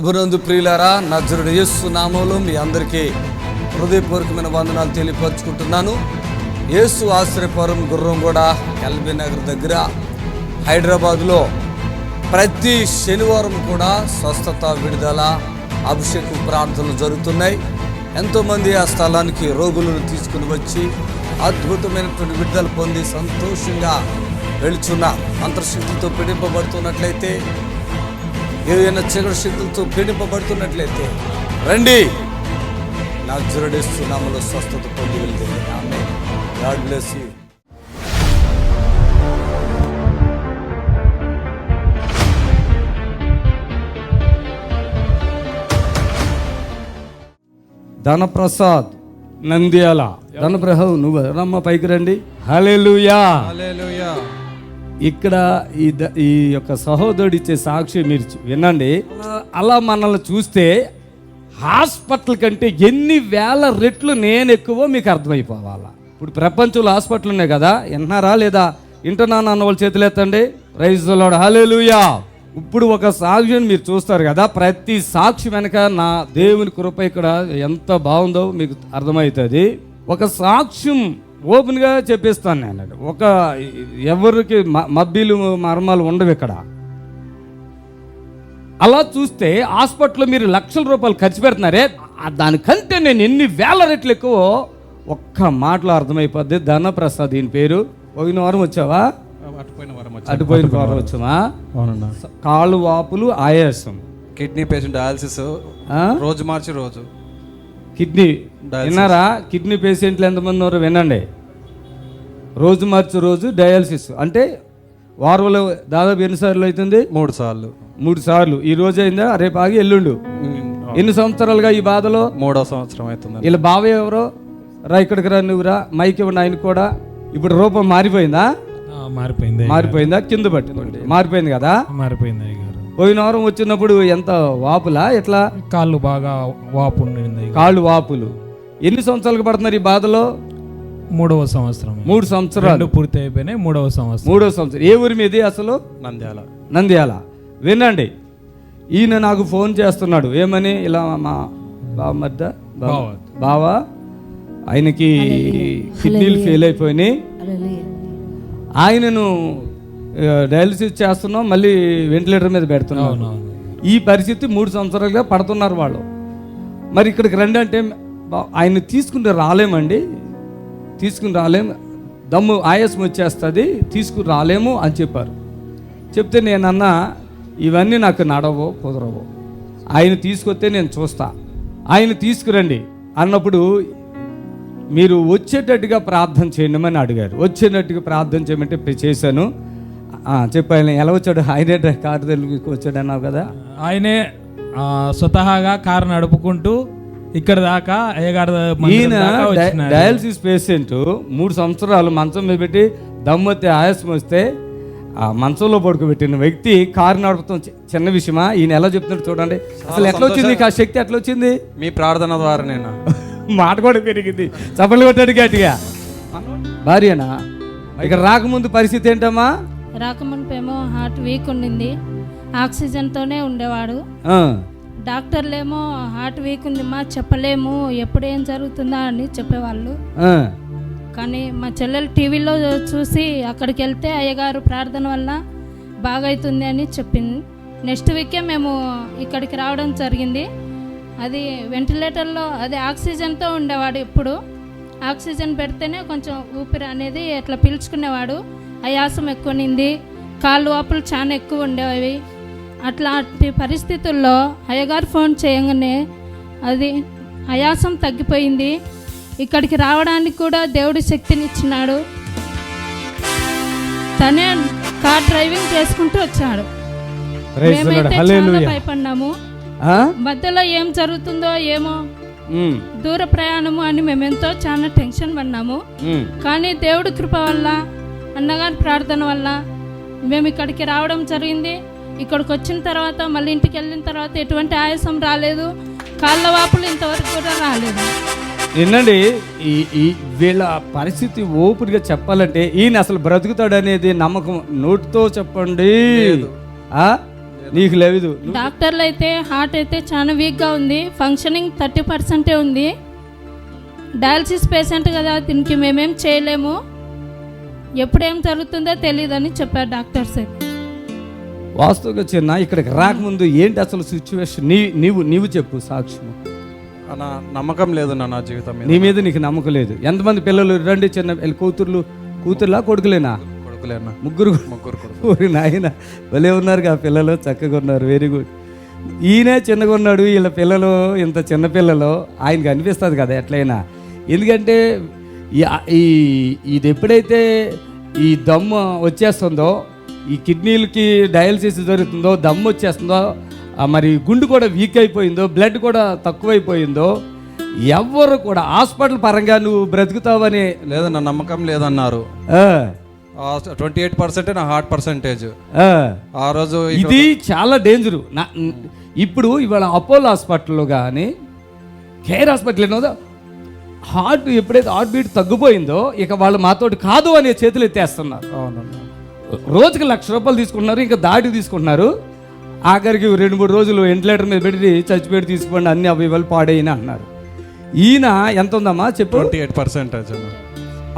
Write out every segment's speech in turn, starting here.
ప్రభునందు ప్రియులారా, నజరుడు యేసు నామములో మీ అందరికీ హృదయపూర్వకమైన వందనాలు తెలియపరుచుకుంటున్నాను. యేసు ఆశ్రయపురం గుర్రంగూడ ఎల్బీ నగర్ దగ్గర హైదరాబాద్లో ప్రతి శనివారం కూడా స్వస్థత, విడుదల, అభిషేకం ప్రార్థనలు జరుగుతున్నాయి. ఎంతోమంది ఆ స్థలానికి రోగులను తీసుకుని వచ్చి అద్భుతమైనటువంటి విడుదల పొంది సంతోషంగా వెళుచున్న అంతర్శక్తులతో పీడింపబడుతున్నట్లయితే, ఏదైనా చీకటి శక్తులతో పీడింపబడుతున్నట్లయితే రండి, నజరేయుడు యేసు నామములో స్వస్థత పొంది వెళ్తే. ఆమేన్. God bless you. Dhanaprasad Nandyala. Dhanaprasad నువ్వు రమ్మ పైకి రండి. హల్లెలూయా. ఇక్కడ ఈ యొక్క సహోదరుడు ఇచ్చే సాక్షి మీరు వినండి. అలా మనల్ని చూస్తే హాస్పిటల్ కంటే ఎన్ని వేల రెట్లు నేను ఎక్కువ మీకు అర్థమైపోవాలా. ఇప్పుడు ప్రపంచంలో హాస్పిటల్ ఉన్నాయి కదా, వింటున్నారా లేదా? వింటున్నాను అన్న వాళ్ళు చేతులు ఎత్తండి. Praise the Lord. హల్లెలూయా. ఇప్పుడు ఒక సాక్ష్యం మీరు చూస్తారు కదా, ప్రతి సాక్షి వెనక నా దేవుని కృప ఇక్కడ ఎంత బాగుందో మీకు అర్థమవుతుంది. ఒక సాక్ష్యం ఓపెన్గా చెప్పేస్తాను నేను. ఒక ఎవరికి మబ్బీలు మర్మాలు ఉండవు ఇక్కడ. అలా చూస్తే హాస్పిటల్లో మీరు లక్షల రూపాయలు ఖర్చు పెడుతున్నారే, దానికంటే నేను ఎన్ని వేల రెట్లు ఎక్కువ ఒక్క మాటలో అర్థమైపోద్ది. ధనప్రసాద్ ఈయన పేరు. పోయిన వారం వచ్చావా? అటుపోయిన వారం వచ్చామా? కాళ్ళు వాపులు, ఆయాసం, కిడ్నీ పేషెంట్, డయాలసిస్, రోజు మార్చి రోజు కిడ్నీ. విన్నారా? కిడ్నీ పేషెంట్లు ఎంతమంది ఉన్నారు వినండి. రోజు మార్చి రోజు డయాలసిస్ అంటే వారంలో దాదాపు ఎన్నిసార్లు అవుతుంది? 3 సార్లు. 3 సార్లు. ఈ రోజు అయిందా? రేపు ఆగి ఎల్లుండు. ఎన్ని సంవత్సరాలుగా ఈ బాధలో? 3వ సంవత్సరం అవుతుంది. వీళ్ళ బావ ఎవరో రా, ఇక్కడికి రా, నువ్వు రా, మైక్ ఇవ్వండి ఆయన కూడా. ఇప్పుడు రూపం మారిపోయిందా? మారిపోయిందా? కింద పట్టుకోండి. మారిపోయింది కదా? మారిపోయింది. పోయిన వారం వచ్చినప్పుడు ఎంత వాపులా? ఎట్లా? కాళ్ళు బాగా వాపు, కాళ్ళు వాపులు. ఎన్ని సంవత్సరాలకు పడుతున్నారు ఈ బాధలో? 3వ సంవత్సరం. 3 సంవత్సరాలు పూర్తి అయిపోయినాయి. 3వ సంవత్సరం. 3వ సంవత్సరం. ఏ ఊరి మీది అసలు? నంద్యాల. వినండి, ఈయన నాకు ఫోన్ చేస్తున్నాడు. ఏమని? ఇలా మా బావా ఆయనకి కిడ్నీలు ఫెయిల్ అయిపోయినాయి, ఆయనను డయాలసిస్ చేస్తున్నాం, మళ్ళీ వెంటిలేటర్ మీద పెడుతున్నాం. ఈ పరిస్థితి 3 సంవత్సరాలుగా పడుతున్నారు వాళ్ళు. మరి ఇక్కడికి రండి అంటే ఆయన తీసుకుని రాలేమండి, తీసుకుని రాలేము, దమ్ము ఆయాసం వచ్చేస్తుంది, తీసుకుని రాలేము అని చెప్పారు. చెప్తే నేనన్నా ఇవన్నీ నాకు నడవో కుదరవో, ఆయన తీసుకొస్తే నేను చూస్తా, ఆయన తీసుకురండి అన్నప్పుడు మీరు వచ్చేటట్టుగా ప్రార్థన చేయమని అడిగారు. వచ్చేటట్టుగా ప్రార్థన చేయమంటే చేశాను. చెప్పాను. ఎలా వచ్చాడు? ఆయనే కారు తెలుగుకి వచ్చాడు అన్నావు కదా. ఆయనే స్వతహాగా కారు నడుపుకుంటూ ఇక్కడ దాకా ఈయన డయాలసిస్ పేషెంట్ 3 సంవత్సరాలు మంచం మీద పెట్టి దమ్మొత్తే ఆయాసం వస్తే ఆ మంచంలో పడుకోబెట్టిన వ్యక్తి కారు నడుపుతాం చిన్న విషయమా? ఈయన ఎలా చెప్తున్నాడు చూడండి. అసలు ఎట్లా వచ్చింది ఆ శక్తి? ఎట్లా వచ్చింది? మీ ప్రార్థన ద్వారా. నేను మాట కూడా పెరిగింది. చప్పట్లు కొట్టాడు గట్టిగా. భార్యనా? ఇక్కడ రాకముందు పరిస్థితి ఏంటమ్మా? రాకముందు ఏమో హార్ట్ వీక్ ఉండింది, ఆక్సిజన్తోనే ఉండేవాడు. డాక్టర్లేమో హార్ట్ వీక్ ఉంది మా, చెప్పలేము, ఎప్పుడు ఏం జరుగుతుందా అని చెప్పేవాళ్ళు. కానీ మా చెల్లెలు టీవీలో చూసి అక్కడికి వెళ్తే అయ్యగారు ప్రార్థన వల్ల బాగవుతుంది అని చెప్పింది. నెక్స్ట్ వీకే మేము ఇక్కడికి రావడం జరిగింది. అది వెంటిలేటర్లో, అది ఆక్సిజన్తో ఉండేవాడు. ఇప్పుడు ఆక్సిజన్ పెడితేనే కొంచెం ఊపిరి అనేది అట్లా పీల్చుకునేవాడు. ఆయాసం ఎక్కువ నింది, కాళ్ళు వాపులు చాలా ఎక్కువ ఉండేవి. అట్లాంటి పరిస్థితుల్లో అయ్యగారు ఫోన్ చేయగానే అది ఆయాసం తగ్గిపోయింది. ఇక్కడికి రావడానికి కూడా దేవుడి శక్తిని ఇచ్చినాడు. తనే కార్ డ్రైవింగ్ చేసుకుంటూ వచ్చాడు. మేమైతే చాలా భయపడ్డాము. మధ్యలో ఏం జరుగుతుందో ఏమో, దూర ప్రయాణము అని మేమెంతో చాలా టెన్షన్ పడినాము. కానీ దేవుడి కృప వల్ల, అన్నగారి ప్రార్థన వల్ల మేము ఇక్కడికి రావడం జరిగింది. ఇక్కడికి వచ్చిన తర్వాత మళ్ళీ ఇంటికి వెళ్ళిన తర్వాత ఎటువంటి ఆయాసం రాలేదు, కాళ్ళ వాపులు ఇంతవరకు కూడా రాలేదు. వినండి, ఈ వీళ్ళ పరిస్థితి ఓపికగా చెప్పాలంటే ఈయన అసలు బ్రతుకుతాడు అనేది నమ్మకం. నోటితో చెప్పండి నీకు లేదు. డాక్టర్లు అయితే హార్ట్ అయితే చాలా వీక్గా ఉంది, ఫంక్షనింగ్ 30% ఉంది. డయాలసిస్ పేషెంట్ కదా, దీనికి మేమేం చేయలేము, ఎప్పుడేం జరుగుతుందో తెలియదని చెప్పారు డాక్టర్స్. వాస్తవంగా చిన్న ఇక్కడికి రాకముందు ఏంటి అసలు సిచ్యువేషన్? నీవు చెప్పు సాక్ష్యం. నా నమ్మకం లేదు నా జీవితం నీ మీద నీకు నమ్మకం లేదు. ఎంతమంది పిల్లలు రండి? చిన్న కూతుర్లా కొడుకులేనా? కొడుకులేనా? ముగ్గురు. ఊరి నాయన భలే ఉన్నారు ఆ పిల్లలు, చక్కగా ఉన్నారు. Very good. ఈయనే చిన్నగా ఉన్నాడు, వీళ్ళ పిల్లలు ఇంత చిన్న పిల్లలు. ఆయనకి అనిపిస్తుంది కదా ఎట్లయినా, ఎందుకంటే ఇది ఎప్పుడైతే ఈ దమ్ము వచ్చేస్తుందో, ఈ కిడ్నీలకి డయాలసిస్ జరుగుతుందో, దమ్ము వచ్చేస్తుందో, మరి గుండు కూడా వీక్ అయిపోయిందో, బ్లడ్ కూడా తక్కువైపోయిందో, ఎవ్వరు కూడా హాస్పిటల్ పరంగా నువ్వు బ్రతుకుతావని లేదా నా నమ్మకం లేదన్నారు. 28% నా హార్ట్ పర్సెంటేజ్ ఆ రోజు. ఇది చాలా డేంజరు. ఇప్పుడు ఇవాళ అపోలో హాస్పిటల్లో కానీ కేర్ హాస్పిటల్ ఏమో హార్ట్ ఎప్పుడైతే హార్ట్ బీట్ తగ్గిపోయిందో ఇక వాళ్ళు మాతోటి కాదు అనే చేతులు ఎత్తేస్తున్నారు. రోజుకి ₹1,00,000 తీసుకుంటున్నారు, ఇంకా దాటి తీసుకుంటున్నారు. ఆఖరికి 2-3 రోజులు వెంటిలేటర్ మీద పెట్టి చచ్చిపెట్టి తీసుకోండి, అన్ని అవి పాడైనా అన్నారు. ఈయన ఎంత ఉందమ్మా చెప్పు? 28%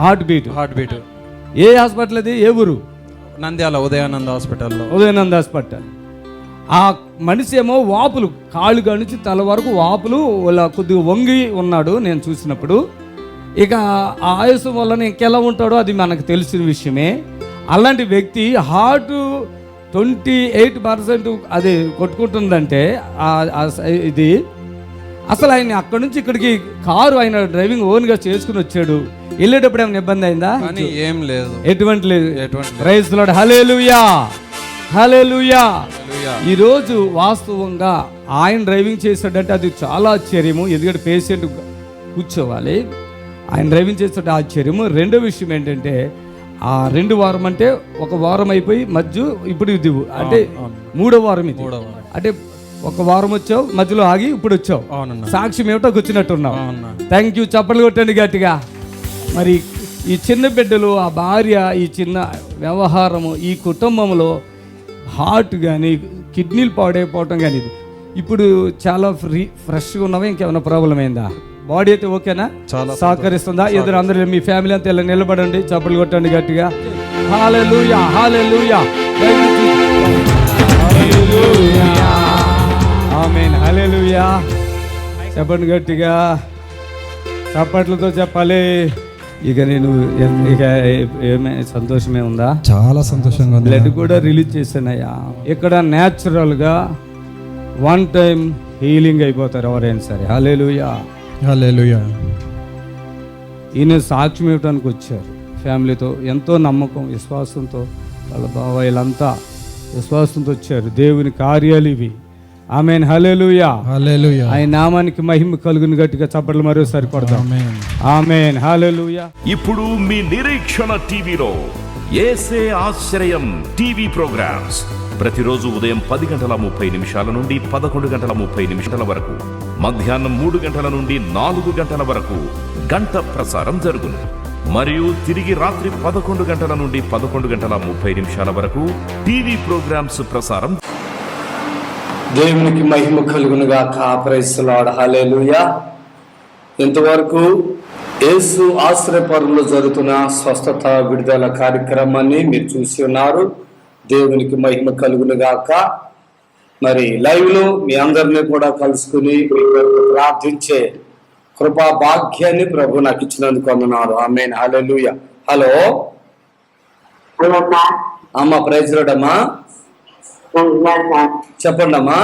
హార్ట్ బీట్. ఏ హాస్పిటల్ అది? ఏ ఊరు? నంద్యాల ఉదయానంద హాస్పిటల్లో. ఉదయానంద హాస్పిటల్. ఆ మనిషి ఏమో వాపులు, కాళ్ళు కానించి తల వరకు వాపులు, ఇలా కొద్దిగా వంగి ఉన్నాడు నేను చూసినప్పుడు. ఇక ఆ ఆయుసం వల్ల ఇంకెలా ఉంటాడో అది మనకు తెలిసిన విషయమే. అలాంటి వ్యక్తి హార్ట్ 28% అది కొట్టుకుంటుందంటే ఇది అసలు ఆయన అక్కడి నుంచి ఇక్కడికి కారు ఆయన డ్రైవింగ్ ఓన్గా చేసుకుని వచ్చాడు. వెళ్ళేటప్పుడు ఏమైనా ఇబ్బంది అయిందా? ఏం లేదు, ఎటువంటి లేదు. Praise the Lord. హల్లెలూయా, హల్లెలూయా. ఈరోజు వాస్తవంగా ఆయన డ్రైవింగ్ చేశాడంటే అది చాలా ఆశ్చర్యము. ఎందుకంటే పేషెంట్ కూర్చోవాలి, ఆయన డ్రైవింగ్ చేస్తుంటే ఆశ్చర్యము. రెండో విషయం ఏంటంటే ఆ 2 వారం అంటే 1 వారం అయిపోయి మధ్య ఇప్పుడు ఇది అంటే 3వ వారం ఇది. అంటే 1 వారం వచ్చావు, మధ్యలో ఆగి ఇప్పుడు వచ్చావు. సాక్ష్యం ఏమిటో కూర్చున్నట్టున్నావు. Thank you. చప్పట్లు కొట్టండి గట్టిగా. మరి ఈ చిన్న బిడ్డలు, ఆ భార్య, ఈ చిన్న వ్యవహారము, ఈ కుటుంబంలో హార్ట్ కానీ కిడ్నీలు పాడైపోవటం కానీ ఇప్పుడు చాలా ఫ్రెష్గా ఉన్నావా? ఇంకేమైనా ప్రాబ్లం అయిందా? బాడీ అయితే ఓకేనా? చాలా సహకరిస్తుందా? ఎదురు అందరూ మీ ఫ్యామిలీ అంతా ఇలా నిలబడండి, చప్పట్లు కొట్టండి గట్టిగా. హల్లెలూయా, హల్లెలూయా, ఆమేన్, హల్లెలూయా. చెప్పండి గట్టిగా, చప్పట్లతో చెప్పాలి. ఇక నేను ఏమే సంతోషమే ఉందా? చాలా సంతోషంగా ఉంది. బ్లడ్ కూడా రిలీజ్ చేశానయ్యా. ఇక్కడ న్యాచురల్గా 1 టైం హీలింగ్ అయిపోతారు ఎవరైనా సరే. హల్లెలూయా, హల్లెలూయా. ఈయన సాక్ష్యం ఇవ్వడానికి వచ్చారు ఫ్యామిలీతో, ఎంతో నమ్మకం, విశ్వాసంతో. వాళ్ళ బాబాయిలంతా విశ్వాసంతో వచ్చారు. దేవుని కార్యాలు ఇవి. ఆమేన్, హల్లెలూయా, హల్లెలూయా. ఆయన నామానికి మహిమ కలుగును. గట్టిగా చప్పట్లు మరోసారి కొడదాం. ఆమేన్, హల్లెలూయా. ఇప్పుడు మీ నిరీక్షణ టీవీలో యేసే ఆశ్రయం టీవీ ప్రోగ్రామ్స్ ప్రతిరోజు ఉదయం 10:30 నుండి 11:30 వరకు, మధ్యాహ్నం 3 నుండి 4 వరకు గంట ప్రసారం జరుగును. మరియు తిరిగి రాత్రి 11 నుండి 11:30 వరకు టీవీ ప్రోగ్రామ్స్ ప్రసారం. దేవునికి మహిమ కలుగునుగాక. Praise the Lord. హల్లెలూయా. ఇంతవరకు యేసు ఆశ్రయపురంలో జరుగుతున్న స్వస్థత విడుదల కార్యక్రమాన్ని మీరు చూసి ఉన్నారు. దేవునికి మహిమ కలుగునుగాక. మరి లైవ్లో మీ అందరినీ కూడా కలుసుకుని మీ కొరకు ప్రార్థించే కృపా భాగ్యాన్ని ప్రభు నాకు ఇచ్చినందుకు వందనాలు. ఆమేన్, హల్లెలూయా. హలో అమ్మ, ప్రైజ్ ది లార్డ్ అమ్మా. చెప్పండి అమ్మా.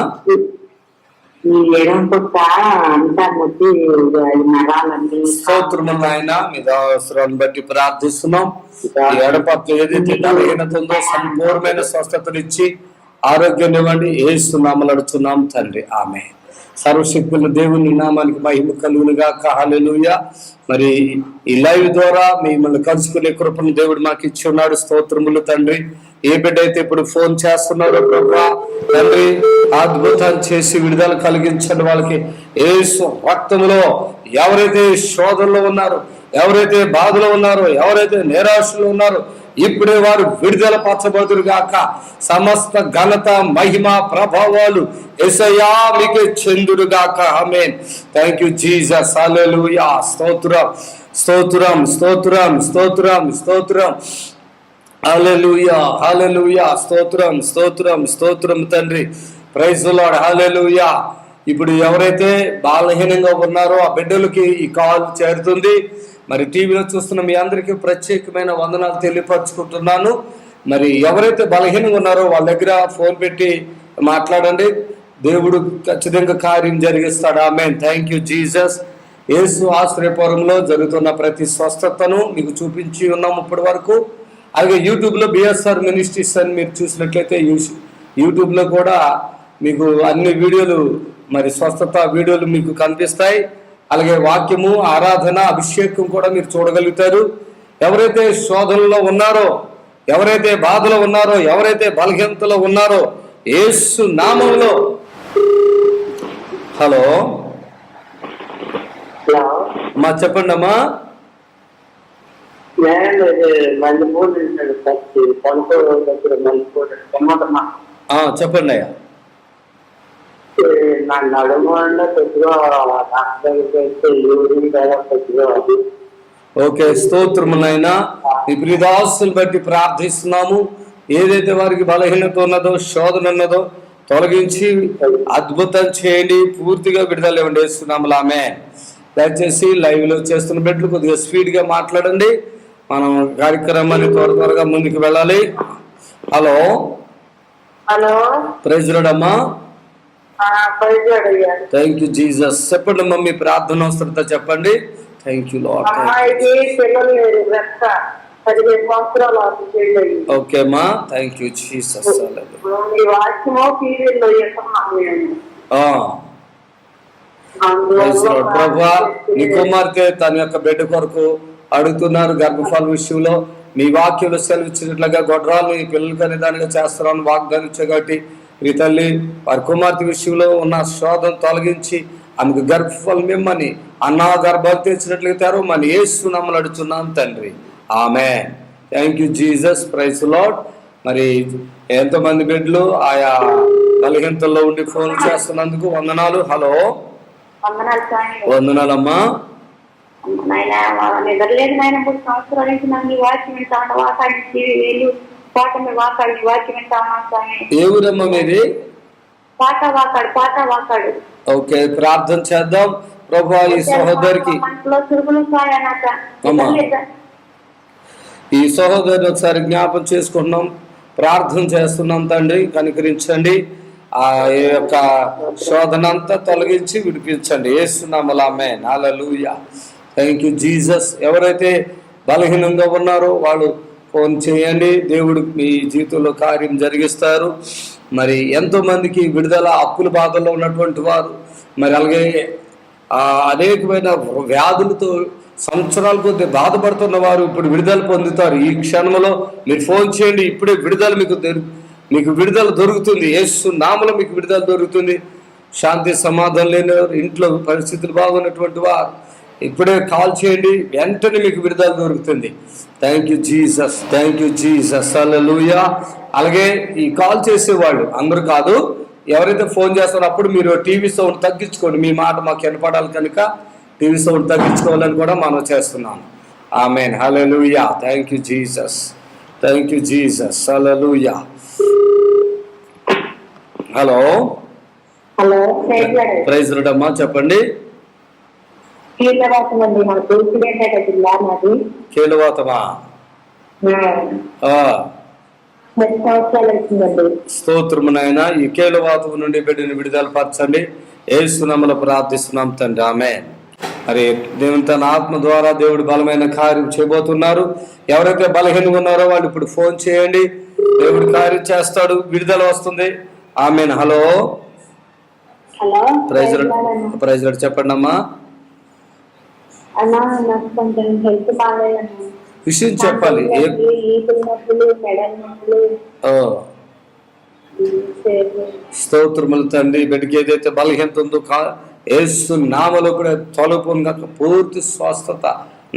స్తోత్రము నాయన, మీ అవసరాన్ని బట్టి ప్రార్థిస్తున్నాం. ఈ ఎడపత్ర ఏదైతే బలహీనతుందో సంపూర్ణమైన స్వస్థతనిచ్చి ఆరోగ్యం ఇవ్వండి. యేసు నామములో అడుగుతున్నాం తండ్రి, ఆమేన్. సర్వశక్తుల దేవుని నామానికి మహిమ కలుగునుగాక. హల్లెలూయా. మరి ఈ లైవ్ ద్వారా మిమ్మల్ని కలుసుకునే కృపను దేవుడు మాకు ఇచ్చి ఉన్నాడు. స్తోత్రములు తండ్రి. ఏ బిడ్డ అయితే ఇప్పుడు ఫోన్ చేస్తున్నారో ప్రభువా తండ్రి, అద్భుతాలు చేసి విడుదల కలిగించండి. వాళ్ళకి యేసు రక్తములో ఎవరైతే శోధనలో ఉన్నారో, ఎవరైతే బాధలో ఉన్నారో, ఎవరైతే నిరాశలో ఉన్నారో, ఇప్పుడే వారు విడుదల పరచబడుదురు గాక. సమస్త ఘనత మహిమ ప్రభావాలు యేసయ్యా మీకే చెందురు గాక. ఆమేన్. Thank you Jesus. హల్లెలూయా. స్తోత్రం స్తోత్రం స్తోత్రం స్తోత్రం స్తోత్రం. హల్లెలూయా హల్లెలూయా. స్తోత్రం స్తోత్రం స్తోత్రం తండ్రి. Praise the Lord. హల్లెలూయా. ఇప్పుడు ఎవరైతే బలహీనంగా ఉన్నారో ఆ బిడ్డలకి ఈ కాల్ చేరుతుంది. మరి టీవీలో చూస్తున్న మీ అందరికీ ప్రత్యేకమైన వందనాలు తెలియపరచుకుంటున్నాను. మరి ఎవరైతే బలహీనంగా ఉన్నారో వాళ్ళ దగ్గర ఫోన్ పెట్టి మాట్లాడండి. దేవుడు ఖచ్చితంగా కార్యం జరిగిస్తాడు. ఆమేన్. Thank you Jesus. యేసు ఆశ్రయపురంలో జరుగుతున్న ప్రతి స్వస్థతను మీకు చూపించి ఉన్నాము ఇప్పటి వరకు. అలాగే యూట్యూబ్లో బిఎస్ఆర్ మినిస్ట్రీస్ అని మీరు చూసినట్లయితే యూట్యూబ్లో కూడా మీకు అన్ని వీడియోలు, మరి స్వస్థత వీడియోలు మీకు కనిపిస్తాయి. అలాగే వాక్యము, ఆరాధన, అభిషేకం కూడా మీరు చూడగలుగుతారు. ఎవరైతే శోధనలో ఉన్నారో, ఎవరైతే బాధలో ఉన్నారో, ఎవరైతే బలహీనతలో ఉన్నారో యేసు నామములో. హలో అమ్మా, చెప్పండి అమ్మా. చెప్పండి అయ్యా. నా నడుము అంటే కొద్దిగా ఓకే, స్తోత్రము నాయనా. ఈ ప్రియదాసులు బట్టి ప్రార్థిస్తున్నాము. ఏదైతే వారికి బలహీనత ఉన్నదో, శోధన ఉన్నదో తొలగించి అద్భుతం చేయండి. పూర్తిగా విడుదల ఇవ్వండి యేసునామములో. ఆమేన్. దయచేసి లైవ్ లో చేస్తున్న బిడ్డలు కొద్దిగా స్పీడ్ గా మాట్లాడండి. మనం కార్యక్రమాన్ని త్వరగా ముందుకు వెళ్ళాలి. Hello hello. ప్రైజ్ లార్డ్ అమ్మా. Thank you Jesus. చెప్పండి అమ్మా, మీ ప్రార్థన అవసరత చెప్పండి. Thank you lord. ఓకే అమ్మా, థ్యాంక్ యూ జీసస్. ప్రభా, నీ కుమార్తె తన యొక్క బిడ్డ కొరకు అడుగుతున్నారు గర్భఫల విషయంలో. నీ వాక్యంలో సెలవిచ్చినట్లుగా గొడ్రాలు నీ పిల్లలకని దానిగా చేస్తున్నాను వాగ్దానం ఇచ్చగట్టి మీ తల్లి వారి కుమార్తె విషయంలో ఉన్న శోధన తొలగించి ఆమెకు గర్భఫలం మిమ్మని అన్నా గర్భాలు తెచ్చినట్లుగా తెరవమని యేసు నామములో అడుగుతున్నాం తండ్రి. ఆమేన్. Thank you Jesus. Praise the Lord. మరి ఎంతమంది బిడ్డలు ఆయా బలహీనతల్లో ఉండి ఫోన్ చేస్తున్నందుకు వందనాలు. హలో. వందనాలమ్మా. నిద్రలేదు నాయన, 3 సంవత్సరాల నుంచి నన్ను వాక్యం వింటాను. వాకాడి వాక్యం వింటాను. ఏ ఊరమ్మా మీది? పాత. ఓకే, ప్రార్థన చేద్దాం. ప్రభా, ఈ సహోదరికి ఈ సహోదరిని ఒకసారి జ్ఞాపం చేసుకుంటున్నాం, ప్రార్థన చేస్తున్నాం. తండ్రి కనికరించండి. ఆ యొక్క శోధన అంతా తొలగించి విడిపించండి యేసు నామములో. ఆమేన్. హల్లెలూయా. Thank you Jesus. ఎవరైతే బలహీనంగా ఉన్నారో వాళ్ళు ఫోన్ చేయండి. దేవుడు మీ జీవితంలో కార్యం జరిగిస్తారు. మరి ఎంతో మందికి విడుదల, అప్పుల బాధల్లో ఉన్నటువంటి వారు, మరి అలాగే అనేకమైన వ్యాధులతో సంవత్సరాల కొద్ది బాధపడుతున్న వారు ఇప్పుడు విడుదల పొందుతారు. ఈ క్షణంలో మీరు ఫోన్ చేయండి. ఇప్పుడే విడుదల మీకు విడుదల దొరుకుతుంది. యేసు నామములో మీకు విడుదల దొరుకుతుంది. శాంతి సమాధానం లేని ఇంట్లో పరిస్థితులు బాగున్నటువంటి వారు ఇప్పుడే కాల్ చేయండి. వెంటనే మీకు విడుదల దొరుకుతుంది. Thank you Jesus. Thank you Jesus. హల్లెలూయా. అలాగే ఈ కాల్ చేసేవాళ్ళు అందరూ కాదు, ఎవరైతే ఫోన్ చేస్తారో అప్పుడు మీరు టీవీ సౌండ్ తగ్గించుకోండి. మీ మాట మాకు వినపడాలి కనుక టీవీ సౌండ్ తగ్గించుకోవాలని కూడా మనం చేస్తున్నాను. ఆమేన్. హల్లెలూయా. Thank you Jesus. Thank you Jesus. హల్లెలూయా. హలో. ప్రైజ్ లార్డ్ అమ్మా, చెప్పండి. కీలవాతమా? స్తోత్రము నాయనా. ఈ కీలవాతము నుండి బిడ్డని విడుదల పరచండి యేసు నామములో ప్రార్థిస్తున్నాం తండ్రి. ఆమేన్. మరి దేవుని తన ఆత్మ ద్వారా దేవుడు బలమైన కార్యం చేయబోతున్నారు. ఎవరైతే బలహీనంగా ఉన్నారో వాళ్ళు ఇప్పుడు ఫోన్ చేయండి. దేవుడు కార్యం చేస్తాడు, విడుదల వస్తుంది. ఆమేన్. హలో. Praise Lord. చెప్పండి అమ్మా. విషయం చెప్పాలి. స్తోత్రములు తండ్రి. బిడ్డకి ఏదైతే బలహీనత ఉందో యేసు నామములో కూడా తొలగిపోను పూర్తి స్వస్థత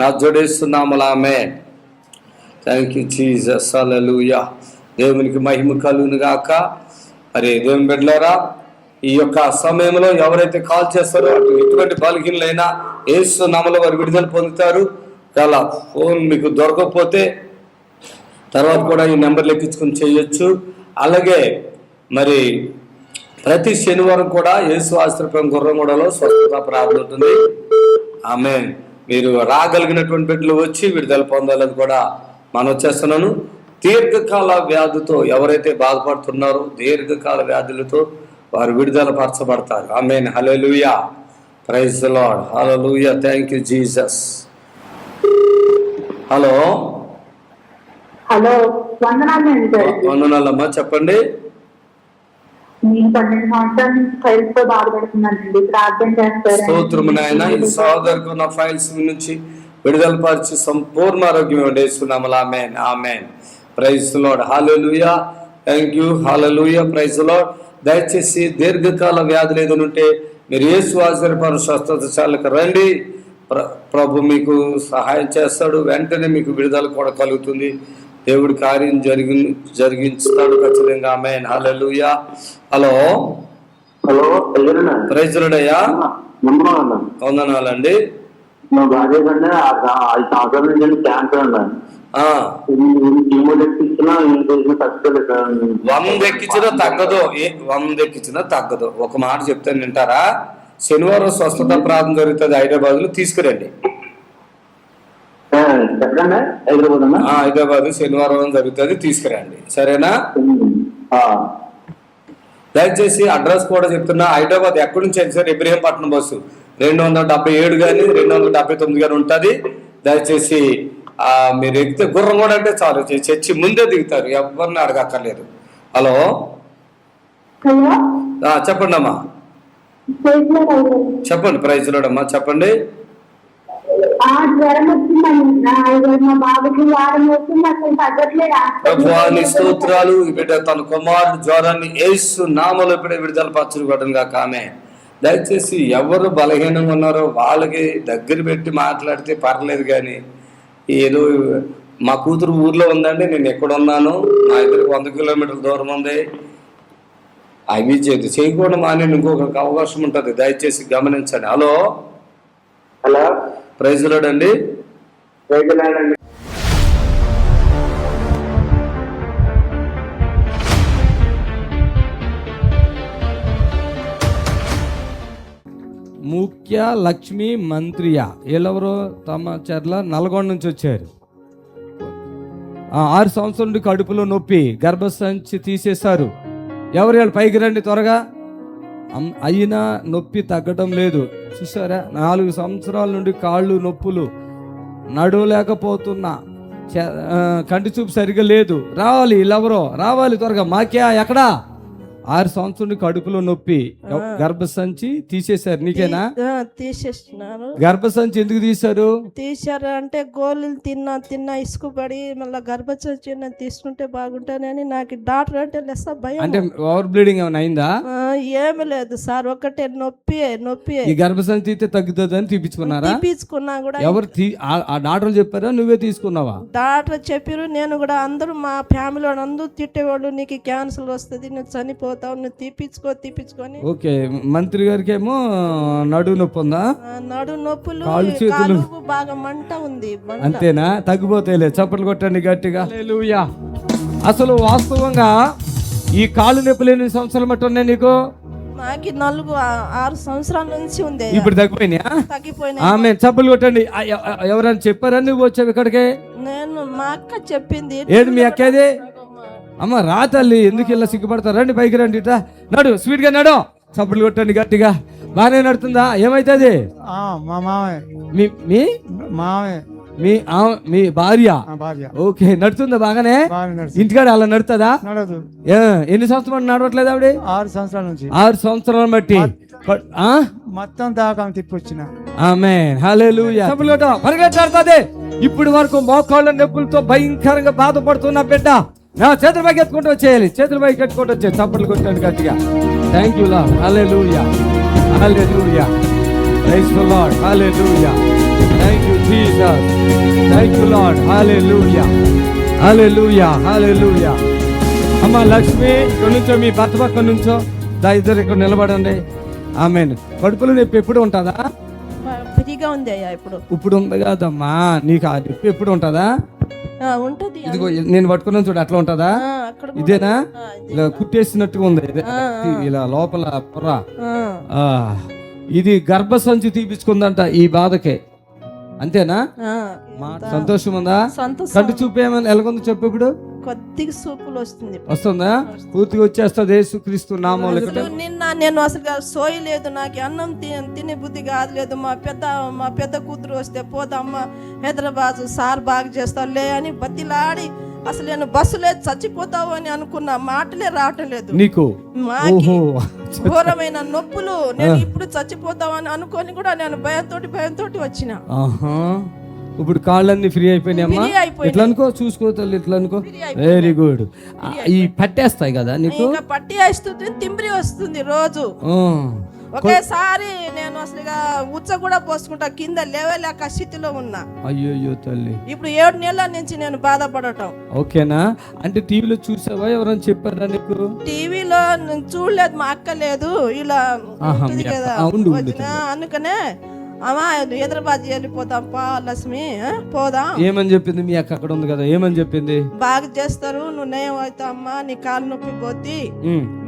నా జోడేసు నామములో. ఆమేన్. Thank you Jesus. హల్లెలూయా. దేవునికి మహిమ కలుగును గాక. మరి దేవుని బిడ్డలారా, ఈ యొక్క సమయంలో ఎవరైతే కాల్ చేస్తారో అటు ఎటువంటి బలహీనలైనా యేసు నామములో వారు విడుదల పొందుతారు. అలా ఫోన్ మీకు దొరకకపోతే తర్వాత కూడా ఈ నెంబర్లు ఎక్కించుకొని చేయొచ్చు. అలాగే మరి ప్రతి శనివారం కూడా యేసు ఆశ్రయం గుర్రంగూడలో స్వస్థత ప్రార్థన ఉంటుంది. ఆమేన్. మీరు రాగలిగినటువంటి బిడ్డలు వచ్చి విడుదల పొందాలని కూడా మనం చేస్తున్నాను. దీర్ఘకాల వ్యాధితో ఎవరైతే బాధపడుతున్నారో దీర్ఘకాల వ్యాధులతో వారు విడుదల పరచబడతారు. ఆమేన్. హల్లెలూయా. Praise the Lord. హల్లెలూయా. Thank you Jesus. Hello hello, వందనాలండి సార్. వందనాలమ్మా, చెప్పండి. నేను 12 సంవత్సరాల నుంచి ఫైల్స్ తో బాధపడుతున్నానండి, ప్రార్థన చేస్తారు. స్తోత్రము నాయన. ఈ సోదరుకు ఉన్న ఫైల్స్ నుంచి విడుదల పరిచి సంపూర్ణ ఆరోగ్యం ఇవ్వండి యేసునామములో. ఆమేన్. ఆమేన్. Praise the Lord. హల్లెలూయా. Thank you. హల్లెలూయా. Praise the Lord. దయచేసి దీర్ఘకాల వ్యాధులు ఏదైనా ఉంటే మీరు యేసు ఆశ్రయ స్వస్థతశాలకు రండి. ప్రభు మీకు సహాయం చేస్తాడు. వెంటనే మీకు విడుదల కూడా కలుగుతుంది. దేవుడి కార్యం జరిగించుతాడు ఖచ్చితంగా. ఆమేన్. హల్లెలూయా. Hello hello, praise the Lord అయ్యా. వందనాలండి. మా భార్య కంటే 5 సంవత్సరాల నుంచి క్యాన్సర్ అన్నా. 100 ఎక్కించినా తగ్గదు. 100 ఎక్కించినా తగ్గదు. ఒక మాట చెప్తాను, వింటారా? శనివారం స్వస్థత ప్రార్థన జరుగుతుంది హైదరాబాద్ లో, తీసుకురండి. హైదరాబాద్ శనివారం జరుగుతుంది, తీసుకురండి. సరేనా? దయచేసి అడ్రస్ కూడా చెప్తున్నా. హైదరాబాద్ ఎక్కడి నుంచి అయితే సార్, ఇబ్రహీంపట్నం బస్సు 277 కానీ 279 కానీ ఉంటుంది. దయచేసి మీరు ఎక్కితే గుర్రంగూడ అంటే చాలు, చర్చి ముందే దిగుతారు, ఎవరిని అడగక్కర్లేదు. హలో చెప్పండి అమ్మా. చెప్పండి. ప్రైజ్ ది లార్డ్ అమ్మా, చెప్పండి. జ్వరం వచ్చిందండి మా బాబుకి, వారం వచ్చింది, అసలు తగ్గట్లేదు. స్తోత్రాలు. బిడ్డ తన కుమారుడు జ్వరాన్ని యేసు నామములో ఇప్పుడే విడుదల పరచుకోవడం కాక. ఆమె దయచేసి ఎవరు బలహీనంగా ఉన్నారో వాళ్ళకి దగ్గర పెట్టి మాట్లాడితే పర్లేదు. కానీ ఏదో మా కూతురు ఊర్లో ఉందండి, నేను ఎక్కడున్నాను, నా ఇద్దరికి 100 కిలోమీటర్ల దూరం ఉంది, అవి చేయకూడదు మానే ఇంకొక అవకాశం ఉంటుంది. దయచేసి గమనించండి. Hello hello, praise the Lord అండి. ప్రైజ్ ది లార్డ్ అండి. ముఖ్య లక్ష్మి మంత్రియ వీళ్ళెవరో తమ చర్ల నల్గొండ నుంచి వచ్చారు. 6 సంవత్సరాల నుండి కడుపులో నొప్పి, గర్భసంచి తీసేశారు. ఎవరు వీళ్ళు పైకి రండి త్వరగా. అయినా నొప్పి తగ్గడం లేదు. చూసారా, 4 సంవత్సరాల నుండి కాళ్ళు నొప్పులు, నడవలేకపోతున్నా, కంటి చూపు సరిగా లేదు. రావాలి వీళ్ళెవరో, రావాలి త్వరగా. మాక్యా ఎక్కడా? 6 సంవత్సరాలు కడుపులో నొప్పి, గర్భసంచి తీసేశారు. నీకేనా? తీసేస్తున్నారు. గర్భసంచి ఎందుకు తీశారు? తీశారు అంటే గోళీలు తిన్నా ఇసుకుపడి మళ్ళీ గర్భసంచి తీసుకుంటే బాగుంటానని నాకు డాక్టర్ అంటే లెస్స భయం. అంటే ఓవర్ బ్లీడింగ్ ఏమైనా అయిందా? ఏమి లేదు సార్, ఒకటే నొప్పి. ఈ గర్భసంచి తీస్తే తగ్గుతుంది అని తీపించుకున్నారా? తీపించుకున్నా కూడా. ఎవరు ఆ డాక్టర్ చెప్పారా, నువ్వే తీసుకున్నావా? డాక్టర్ చెప్పారు. నేను కూడా అందరూ మా ఫ్యామిలీ అందరూ తిట్టేవాళ్ళు, నీకు క్యాన్సర్ వస్తుంది, నువ్వు చనిపోతావు, నువ్వు తీపించుకొని. ఓకే. మంత్రి గారికి ఏమో నడు నొప్పి ఉందా? నడు నొప్పులు, కాళ్ళు చేతులు బాగా మంట ఉంది. అంతేనా? తగ్గిపోతాయిలే. చప్పట్లు కొట్టండి గట్టిగా. హల్లెలూయా. అసలు వాస్తవంగా ఈ కాళ్ళు నొప్పులు ఎన్ని సంవత్సరాలు మట్టి ఉన్నాయి నీకు? నాకు 6 సంవత్సరాల నుంచి ఉంది. ఇప్పుడు తగ్గిపోయినాయా? తగ్గిపోయినాయి. ఆమె చప్పట్లు కొట్టండి. ఎవరైనా చెప్పారా నువ్వు వచ్చావు ఇక్కడికి? నేను, మా అక్క చెప్పింది. ఏది మీ అక్కది? అమ్మ రా తల్లి, ఎందుకు ఇలా సిగ్గుపడతారు? రండి పైకి రండి. ఇట్లా నడు, స్వీట్గా నడు. చప్పట్లు కొట్టండి గట్టిగా. బాగానే నడుతుందా? ఏమైతుంది? మా మావయ్య. మీ భార్య? ఓకే. నడుతుందా బాగానే? ఇంటికాడ అలా నడుతుందా? ఎన్ని సంవత్సరాలు నడవట్లేదు ఆవిడ? 6 సంవత్సరాల నుంచి. 6 సంవత్సరాలు బట్టి మొత్తం దాకా తిప్పొచ్చిన. ఆమేన్. హల్లెలూయా. పరిగెట్టాడుతుంది. ఇప్పుడు వరకు మోకాళ్ళ నొప్పులతో భయంకరంగా బాధపడుతున్న బిడ్డ నా చేతుల పైకి ఎత్తుకుంటూ వచ్చేయాలి. చేతుల పైకి ఎత్తుకుంటూ వచ్చేది. చప్పట్లు కొట్టండి గట్టిగా. Thank you Lord. హల్లెలూయా. హల్లెలూయా. Praise the Lord. హల్లెలూయా. Thank you Jesus, thank you Lord. హల్లెలూయా, హల్లెలూయా, హల్లెలూయా. అమ్మ లక్ష్మి, ఇక్కడ నుంచో మీ భర్త పక్కన నుంచో, ఇద్దరు ఇక్కడ నిలబడండి. ఆమేన్. కడుపులో నొప్పి ఎప్పుడు ఉంటుందా? ఫ్రీగా ఉంది అయ్యా ఇప్పుడు. ఇప్పుడు ఉంది కదమ్మా, నీకు ఆ నొప్పి ఎప్పుడు ఉంటుందా? ఉంటది. ఇదిగో నేను పట్టుకున్నాను చూడు, అట్లా ఉంటుందా? ఇదేనా? ఇలా కుట్టేసినట్టుగా ఉంది, ఇలా లోపల పొర. ఇది గర్భసంచి తీపించుకుందంట ఈ బాధకే, అంతేనా? సంతోషం ఉందా? కంటి చూపు ఏమైనా ఎలాగుందో చెప్పు. ఇప్పుడు కొద్దిగా సూపులు వస్తుందా? పూర్తిగా వచ్చేస్తుంది యేసుక్రీస్తు నామములో. నిన్న నేను అసలు సోయలేదు, నాకు అన్నం తినే బుద్ధి కాదులేదు. మా పెద్ద కూతురు వస్తే పోదమ్మా హైదరాబాద్ సార్ బాగా చేస్తావులే అని బతిలాడి, అసలు నేను బస్సులే చచ్చిపోతావు అని అనుకున్న, మాటలే రావటం లేదు నీకు. ఘోరమైన నొప్పులు. నేను ఇప్పుడు చచ్చిపోతావు అని అనుకొని కూడా నేను భయంతో వచ్చిన. ఇప్పుడు కాళ్ళన్నీ ఫ్రీ అయిపోయినాయమ్మా. ఇట్లా అనుకో, చూసుకో తల్లి, ఇట్లా అనుకో. Very good. ఈ పట్టేస్తాయి కదా నీకు? పట్టి వేస్తుంది, తిమ్మిరి వస్తుంది రోజు. ఒకేసారి నేను అసలు ఉచ్చ కూడా పోసుకుంటా, కింద లేవలేక స్థితిలో ఉన్నా. అయ్యో తల్లి, ఇప్పుడు 7 నెలల నుంచి నేను బాధపడటం. ఓకేనా? అంటే టీవీలో చూసావా? ఎవరైనా చెప్పారా నీకు? టీవీలో చూడలేదు, మా అక్క లేదు, ఇలా కదా అందుకనే అమ్మా హైదరాబాద్ వెళ్ళిపోతాం పా లక్ష్మి, పోదాం. ఏమని చెప్పింది మీ అక్క? అక్కడ ఉంది కదా, ఏమని చెప్పింది? బాగా చేస్తారు, నువ్వు నయం అవుతావు అమ్మా, నీ కాలు నొప్పి పోతి,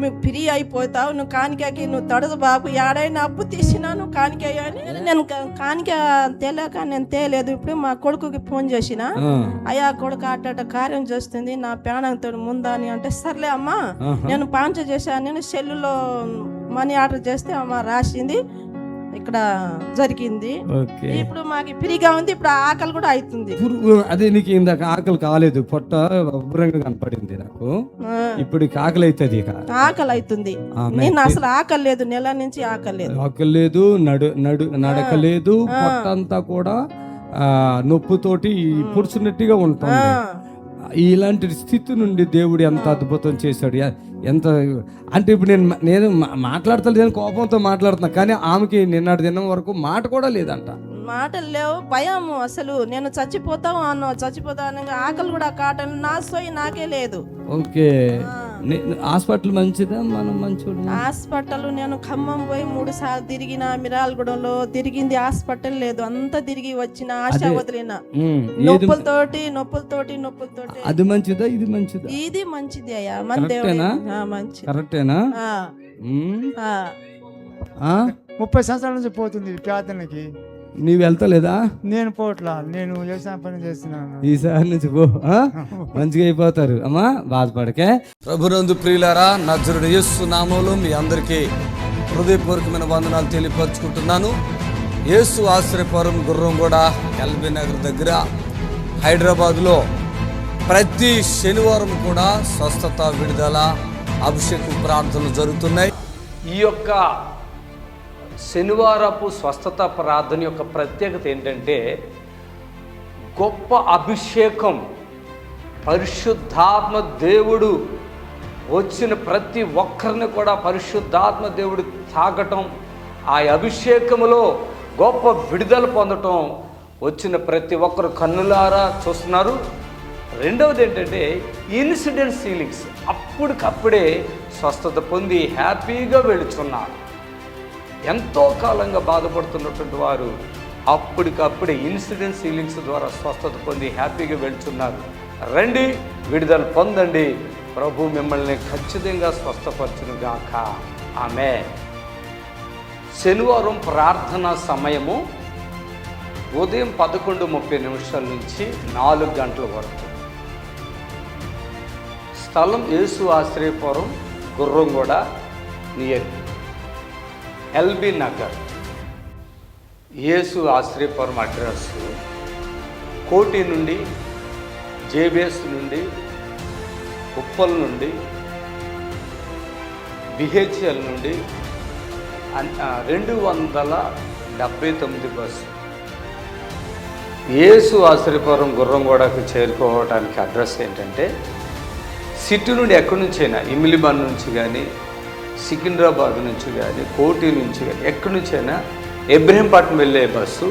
నువ్వు ఫ్రీ అయిపోతావు, నువ్వు కానికకి నువ్వు తడదు బాబు, ఏడైనా అప్పు తీసినా నువ్వు కానిక అని. నేను కానిక తేలేక నేను తేలేదు. ఇప్పుడు మా కొడుకుకి ఫోన్ చేసిన, అయ్యా కొడుకు అట్ట కార్యం చేస్తుంది, నా ప్రాణంతో ముందా అని అంటే, సర్లే అమ్మా నేను పాంచ చేశాను, నేను సెల్లులో మనీ ఆర్డర్ చేస్తే అమ్మ రాసింది, ఇక్కడ జరిగింది. ఇప్పుడు మాకు ఫ్రీగా ఉంది, ఇప్పుడు ఆకలి కూడా అవుతుంది. అదే నీకు ఇందాక ఆకలి కాలేదు, పొట్ట ఉబ్బరంగా కనపడింది నాకు. ఇప్పుడు ఆకలి అవుతుంది. ఆకలి అవుతుంది. నేను అసలు ఆకలి లేదు, నెల నుంచి ఆకలి లేదు, నడకలేదు, పొట్ట అంతా కూడా నొప్పుతోటి పుడుచున్నట్టుగా ఉంటుంది. ఇలాంటి స్థితి నుండి దేవుడు ఎంత అద్భుతం చేశాడు. ఎంత అంటే ఇప్పుడు నేను మాట్లాడతలేదు, కోపంతో మాట్లాడుతున్నా, కానీ ఆమెకి నిన్నటి దినం వరకు మాట కూడా లేదంట. మాటలు లేవు, భయం. అసలు నేను చచ్చిపోతావు ఆకలి కూడా కాటలు, నా సోయి నాకే లేదు. ఓకే, హాస్పిటల్ మంచిదా? మనం మంచి హాస్పిటల్ నేను ఖమ్మం పోయి 3 సార్లు తిరిగిన, మిరాలగూడెంలో తిరిగింది, హాస్పిటల్ లేదు. అంతా తిరిగి వచ్చిన, ఆశ వదిలిన, నొప్పులతోటి. అది మంచిదా? ఇది మంచిదా? ఇది మంచిది అయ్యా, మంచి కరెక్టేనా? 30 సంవత్సరాల నుంచి పోతుంది ప్రార్థనకి. నీవు వెళ్తలేదా? నేను పోట్లా, నేను వ్యవసాయం పని చేస్తున్నాను. ఈసారి నుంచి పో, మంచిగా అయిపోతారు. అమ్మా బాధపడకే. ప్రభునందు ప్రియులారా, నజరుడు యేసు నామములో మీ అందరికీ హృదయపూర్వకమైన వందనాలు తెలియపరుచుకుంటున్నాను. యేసు ఆశ్రయపురం గుర్రంగూడ ఎల్బీ నగర్ దగ్గర హైదరాబాద్లో ప్రతి శనివారం కూడా స్వస్థత, విడుదల, అభిషేక ప్రార్థనలు జరుగుతున్నాయి. ఈ యొక్క శనివారపు స్వస్థత ప్రార్థన యొక్క ప్రత్యేకత ఏంటంటే, గొప్ప అభిషేకం, పరిశుద్ధాత్మ దేవుడు వచ్చిన ప్రతి ఒక్కరిని కూడా పరిశుద్ధాత్మ దేవుడు తాకటం, ఆ అభిషేకములో గొప్ప విడుదల పొందటం వచ్చిన ప్రతి ఒక్కరు కన్నులారా చూస్తున్నారు. రెండవది ఏంటంటే ఇన్సిడెంట్ హీలింగ్స్, అప్పటికప్పుడే స్వస్థత పొంది హ్యాపీగా వెళుతున్నారు. ఎంతో కాలంగా బాధపడుతున్నటువంటి వారు అప్పటికప్పుడే ఇన్సిడెంట్ హీలింగ్స్ ద్వారా స్వస్థత పొంది హ్యాపీగా వెళ్తున్నారు. రండి, విడుదల పొందండి. ప్రభు మిమ్మల్ని ఖచ్చితంగా స్వస్థపరచును గాక. ఆమేన్. శనివారం ప్రార్థనా సమయము ఉదయం 11:30 నుంచి 4 గంటల వరకు. స్థలం యేసు ఆశ్రయపురం గుర్రంగూడ నియర్ ఎల్బీ నగర్. యేసు ఆశ్రయపురం అడ్రస్ కోటి నుండి, జేబిఎస్ నుండి, ఉప్పల్ నుండి, బిహెచ్ఎల్ నుండి 279 బస్సు. యేసు ఆశ్రయపురం గుర్రంగూడకు చేరుకోవడానికి అడ్రస్ ఏంటంటే, సిటీ నుండి ఎక్కడి నుంచైనా, ఇమిలిబాన్ నుంచి కానీ, సికింద్రాబాద్ నుంచి కానీ, కోటి నుంచి కానీ, ఎక్కడి నుంచైనా ఇబ్రహీంపట్నం వెళ్ళే బస్సు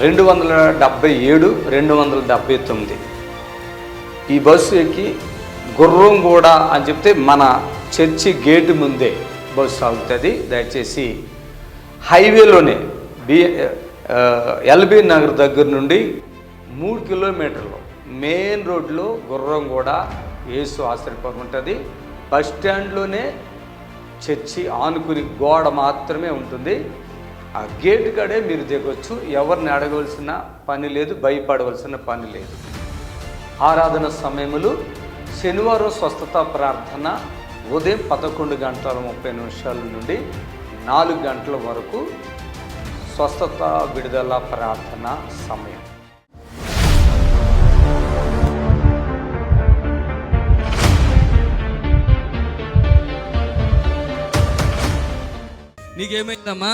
277, 279 ఈ బస్సు ఎక్కి గుర్రంగూడ అని చెప్తే మన చర్చి గేటు ముందే బస్సు ఆగుతుంది. దయచేసి హైవేలోనే ఎల్బీ నగర్ దగ్గర నుండి 3 కిలోమీటర్లు మెయిన్ రోడ్లో గుర్రంగూడ యేసు ఆశ్రయపురం ఉంటుంది. బస్ స్టాండ్లోనే చర్చి ఆనుకుని గోడ మాత్రమే ఉంటుంది. ఆ గేటు కాడే మీరు దిగొచ్చు. ఎవరిని అడగవలసిన పని లేదు, భయపడవలసిన పని లేదు. ఆరాధన సమయములు శనివారం స్వస్థత ప్రార్థన ఉదయం 11:30 నుండి 4 గంటల వరకు స్వస్థత విడుదల ప్రార్థన సమయం. నీకేమైందమ్మా?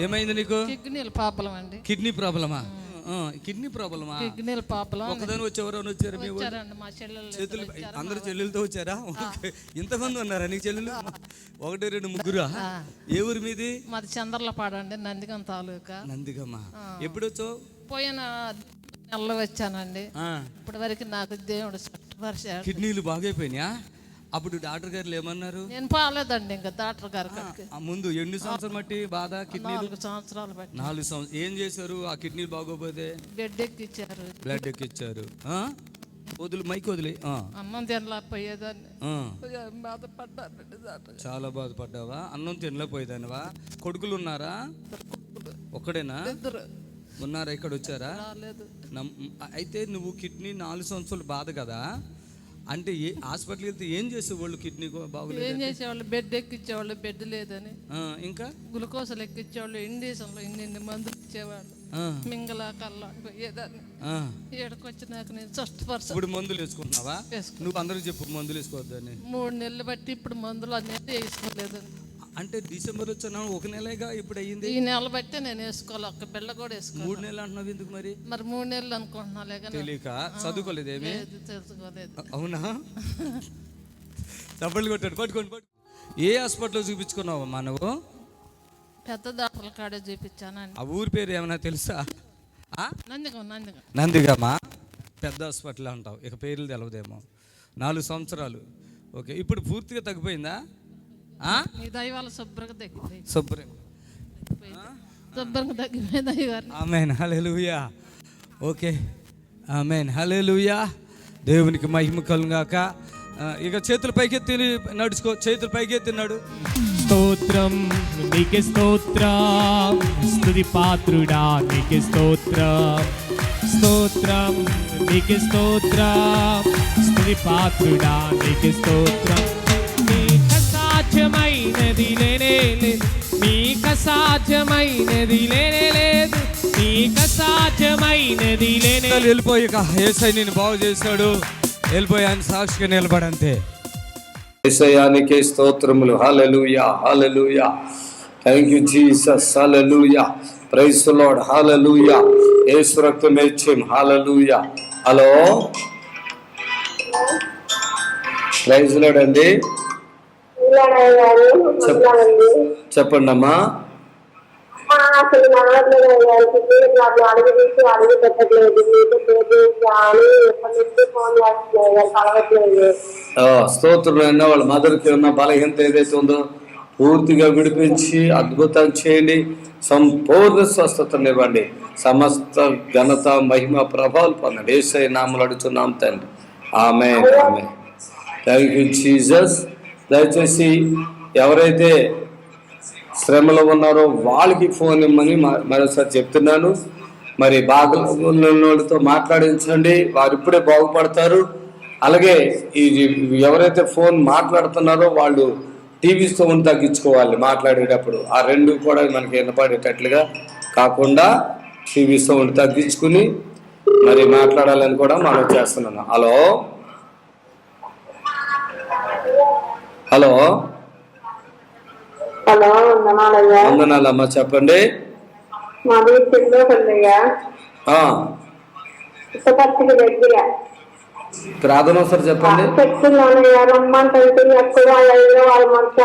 ఏమైంది నీకు? కిడ్నీల ప్రాబ్లం అండి. కిడ్నీ ప్రాబ్లమా? కిడ్నీ ప్రాబ్లమా? కిడ్నీల ప్రాబ్లం. ఒకదాని వచ్చేవారు వచ్చారు మీ మా చేతులు అందరూ చెల్లెలతో వచ్చారా? ఇంతమంది ఉన్నారా నీకు చెల్లెలు? 1, 2, 3. ఏ ఊరు మీది? మాది చంద్రలపాడు అండి, నందిగం తాలూకా. నందిగమ్మ. ఎప్పుడు వచ్చావు? పోయిన నెలలో వచ్చానండి. ఇప్పటి వరకు నాకు దేవుడు స్వస్థపరిచాడు. కిడ్నీలు బాగైపోయినాయా? అప్పుడు డాక్టర్ గారు ఏమన్నారు? నేను పోలేదండి ఇంకా డాక్టర్ గారు. ముందు ఎన్ని సంవత్సరాలు బట్టి బాధ? కిడ్నీలు 4 సంవత్సరాలు బట్టి. 4 సంవత్సరాలు. ఏం చేశారు ఆ కిడ్నీలు బాగోపోతే? బ్లడ్ ఎక్కిచ్చారు. వదిలి మైక్ వదిలి. అన్నం తినలేకపోయేదాన్ని, బాధపడ్డాను. చాలా బాధపడ్డావా? అన్నం తినలేకపోయేదానివా? కొడుకులు ఉన్నారా? ఒక్కడేనా? ఉన్నారా? ఇక్కడ వచ్చారా? అయితే నువ్వు కిడ్నీ 4 సంవత్సరాలు బాధ కదా అంటే హాస్పిటల్కి వెళ్తే ఏం చేసేవాళ్ళు? కిడ్నీ బాగోలేదు ఏం చేసేవాళ్ళు? బెడ్ ఎక్కించేవాళ్ళు, బెడ్ లేదని. ఇంకా గ్లూకోజులు ఎక్కించేవాళ్ళు, ఇండిషన్లో ఇన్ని మందులు ఇచ్చేవాళ్ళు. మింగలా కల్లా పోయేదాన్ని. ఏడకు వచ్చినాక నేను స్వస్థపరచ. ఇప్పుడు మందులు వేసుకుంటున్నావా? నువ్వు అందరూ చెప్పు మందులు వేసుకోవద్దని. 3 నెలలు బట్టి ఇప్పుడు మందులు అనేది వేసుకోలేదండి. అంటే డిసెంబర్ వచ్చాను 1 నెలగా ఇప్పుడు అయ్యింది. ఈ నెల బట్టి నేను వేసుకోవాలి, ఒక్క బిళ్ళ కూడా వేసుకోవాలి. 3 నెలలు అంటున్నావు ఎందుకు మరి? 3 నెలలు అనుకుంటున్నాలే కానీ తెలియక చదువుకోలేదేమి? తెలుసుకోలేదు. అవునా? డబ్బులు కొట్టాడు. పట్టుకోండి. ఏ హాస్పిటల్లో చూపించుకున్నావు అమ్మా నువ్వు? పెద్ద డాక్టర్ల కాడే చూపించానండి. ఆ ఊరి పేరు ఏమైనా తెలుసా? నందిగమా. పెద్ద హాస్పిటల్ అంటావు, ఇక పేర్లు తెలవదేమో. 4 సంవత్సరాలు. ఓకే, ఇప్పుడు పూర్తిగా తగ్గిపోయిందా? శుభ్రంగా తగ్గిపోయింది. ఆమేన్, హల్లెలూయా. ఓకే, ఆమేన్, హల్లెలూయా. దేవునికి మహిమ కలుగాక. ఇక చేతులు పైకెత్తి నడుచుకో. చేతులు పైకెత్తినాడు. స్తోత్రం నీకే స్తోత్రం, స్తుతి పాత్రుడా నీకే స్తోత్రం. స్తోత్రం నీకే స్తోత్రం, స్తుతి పాత్రుడా నీకే స్తోత్రం. సాధ్యమైనది లేనే లేదు, నీకు సాధ్యమైనది లేనే లేదు, నీకు సాధ్యమైనది లేనే. వెళ్ళిపోయి యేసయ్య నిన్ను బాగు చేశాడు, వెళ్ళిపోయి ఆయన సాక్షిగా నిలబడంతే. యేసయ్యానికి స్తోత్రములు. హల్లెలూయా, హల్లెలూయా. Thank you Jesus. హల్లెలూయా. Praise the Lord. హల్లెలూయా. యేసు రక్తం మెచ్చాం. హల్లెలూయా. హలో, ప్రైజ్ ది లార్డ్ అండి. చెప్పండి అమ్మా. స్తోత్రం. అయినా వాళ్ళ మదర్కి ఉన్న బలహీనత ఏదైతే ఉందో పూర్తిగా విడిపించి అద్భుతం చేయండి. సంపూర్ణ స్వస్థతనివ్వండి. సమస్త ఘనత మహిమ ప్రభావాలు పొందండి. యేసయ్య నామములో అడుగుతున్నాం తండ్రి. ఆమేన్, ఆమేన్. Thank you Jesus. దయచేసి ఎవరైతే శ్రమలో ఉన్నారో వాళ్ళకి ఫోన్ ఇమ్మని మరోసారి చెప్తున్నాను. మరి బాధలతో మాట్లాడించండి, వారు ఇప్పుడే బాగుపడతారు. అలాగే ఈ ఎవరైతే ఫోన్ మాట్లాడుతున్నారో వాళ్ళు టీవీ సౌండ్ తగ్గించుకోవాలి మాట్లాడేటప్పుడు. ఆ 2 కూడా మనకి వినపడేటట్లుగా కాకుండా టీవీ సౌండ్ తగ్గించుకుని మరి మాట్లాడాలని కూడా మనం చేస్తున్నాను. హలో, హలో, వందనాలమ్మా. చెప్పండి. ప్రార్థన ఒకసారి చెప్పండి. చెప్తున్నానయ్యా రమ్మంటే ఎక్కడ వాళ్ళ మనసు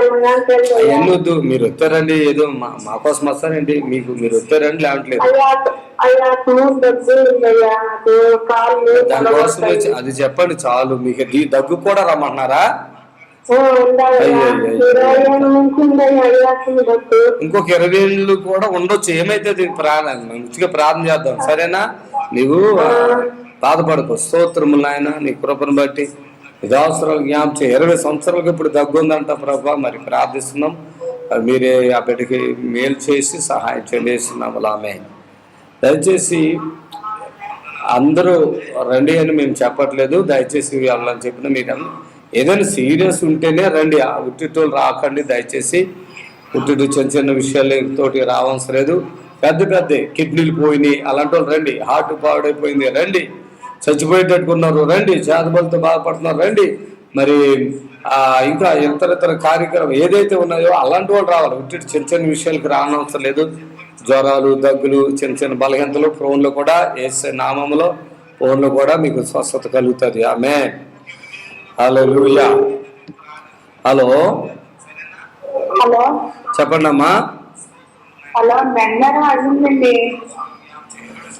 అవన్నీ వద్దు, మీరు వచ్చారండి ఏదో మా కోసం వస్తారండి, మీరు వచ్చారండి లేవట్లేదు. దానికోసం అది చెప్పండి చాలు. మీకు దగ్గు కూడా రమ్మంటున్నారా? ఇంకొక 20 ఏళ్ళు కూడా ఉండొచ్చు. ఏమైతే మంచిగా ప్రార్థన చేద్దాం, సరేనా? నీవు బాధపడకు. స్తోత్రములు నాయన, నీ కృపను బట్టి విధావసరాలు జ్ఞాపం చేయ. 20 సంవత్సరాలకు ఇప్పుడు దగ్గు ఉందంట ప్రభా, మరి ప్రార్థిస్తున్నాం. మీరే ఆ బిడ్డకి మేలు చేసి సహాయం చేస్తున్నాము. ఆమె దయచేసి అందరూ రండి అని మేము చెప్పట్లేదు, దయచేసి వెళ్ళని చెప్పిన మీరు ఏదైనా సీరియస్ ఉంటేనే రండి, ఉట్టిటోళ్ళు రాకండి దయచేసి. ఉట్టిటి చిన్న చిన్న విషయాలతోటి రావసరం లేదు. పెద్ద పెద్ద కిడ్నీలు పోయినాయి అలాంటి వాళ్ళు రండి, హార్ట్ పాడైపోయింది రండి, చచ్చిపోయేటట్టుకున్నారు రండి, చేతబలతో బాధపడుతున్నారు రండి, మరి ఇంకా ఇతర కార్యక్రమం ఏదైతే ఉన్నాయో అలాంటి వాళ్ళు రావాలి. ఉట్టిటి చిన్న చిన్న విషయాలకు రానవసరం లేదు. జ్వరాలు, దగ్గులు, చిన్న చిన్న బలహీనతలు ఫోన్లో కూడా యేసు నామములో ఫోన్లో కూడా మీకు స్వస్థత కలుగుతుంది. ఆమేన్. హల్లెలూయా. హలో చెప్పండి అమ్మా.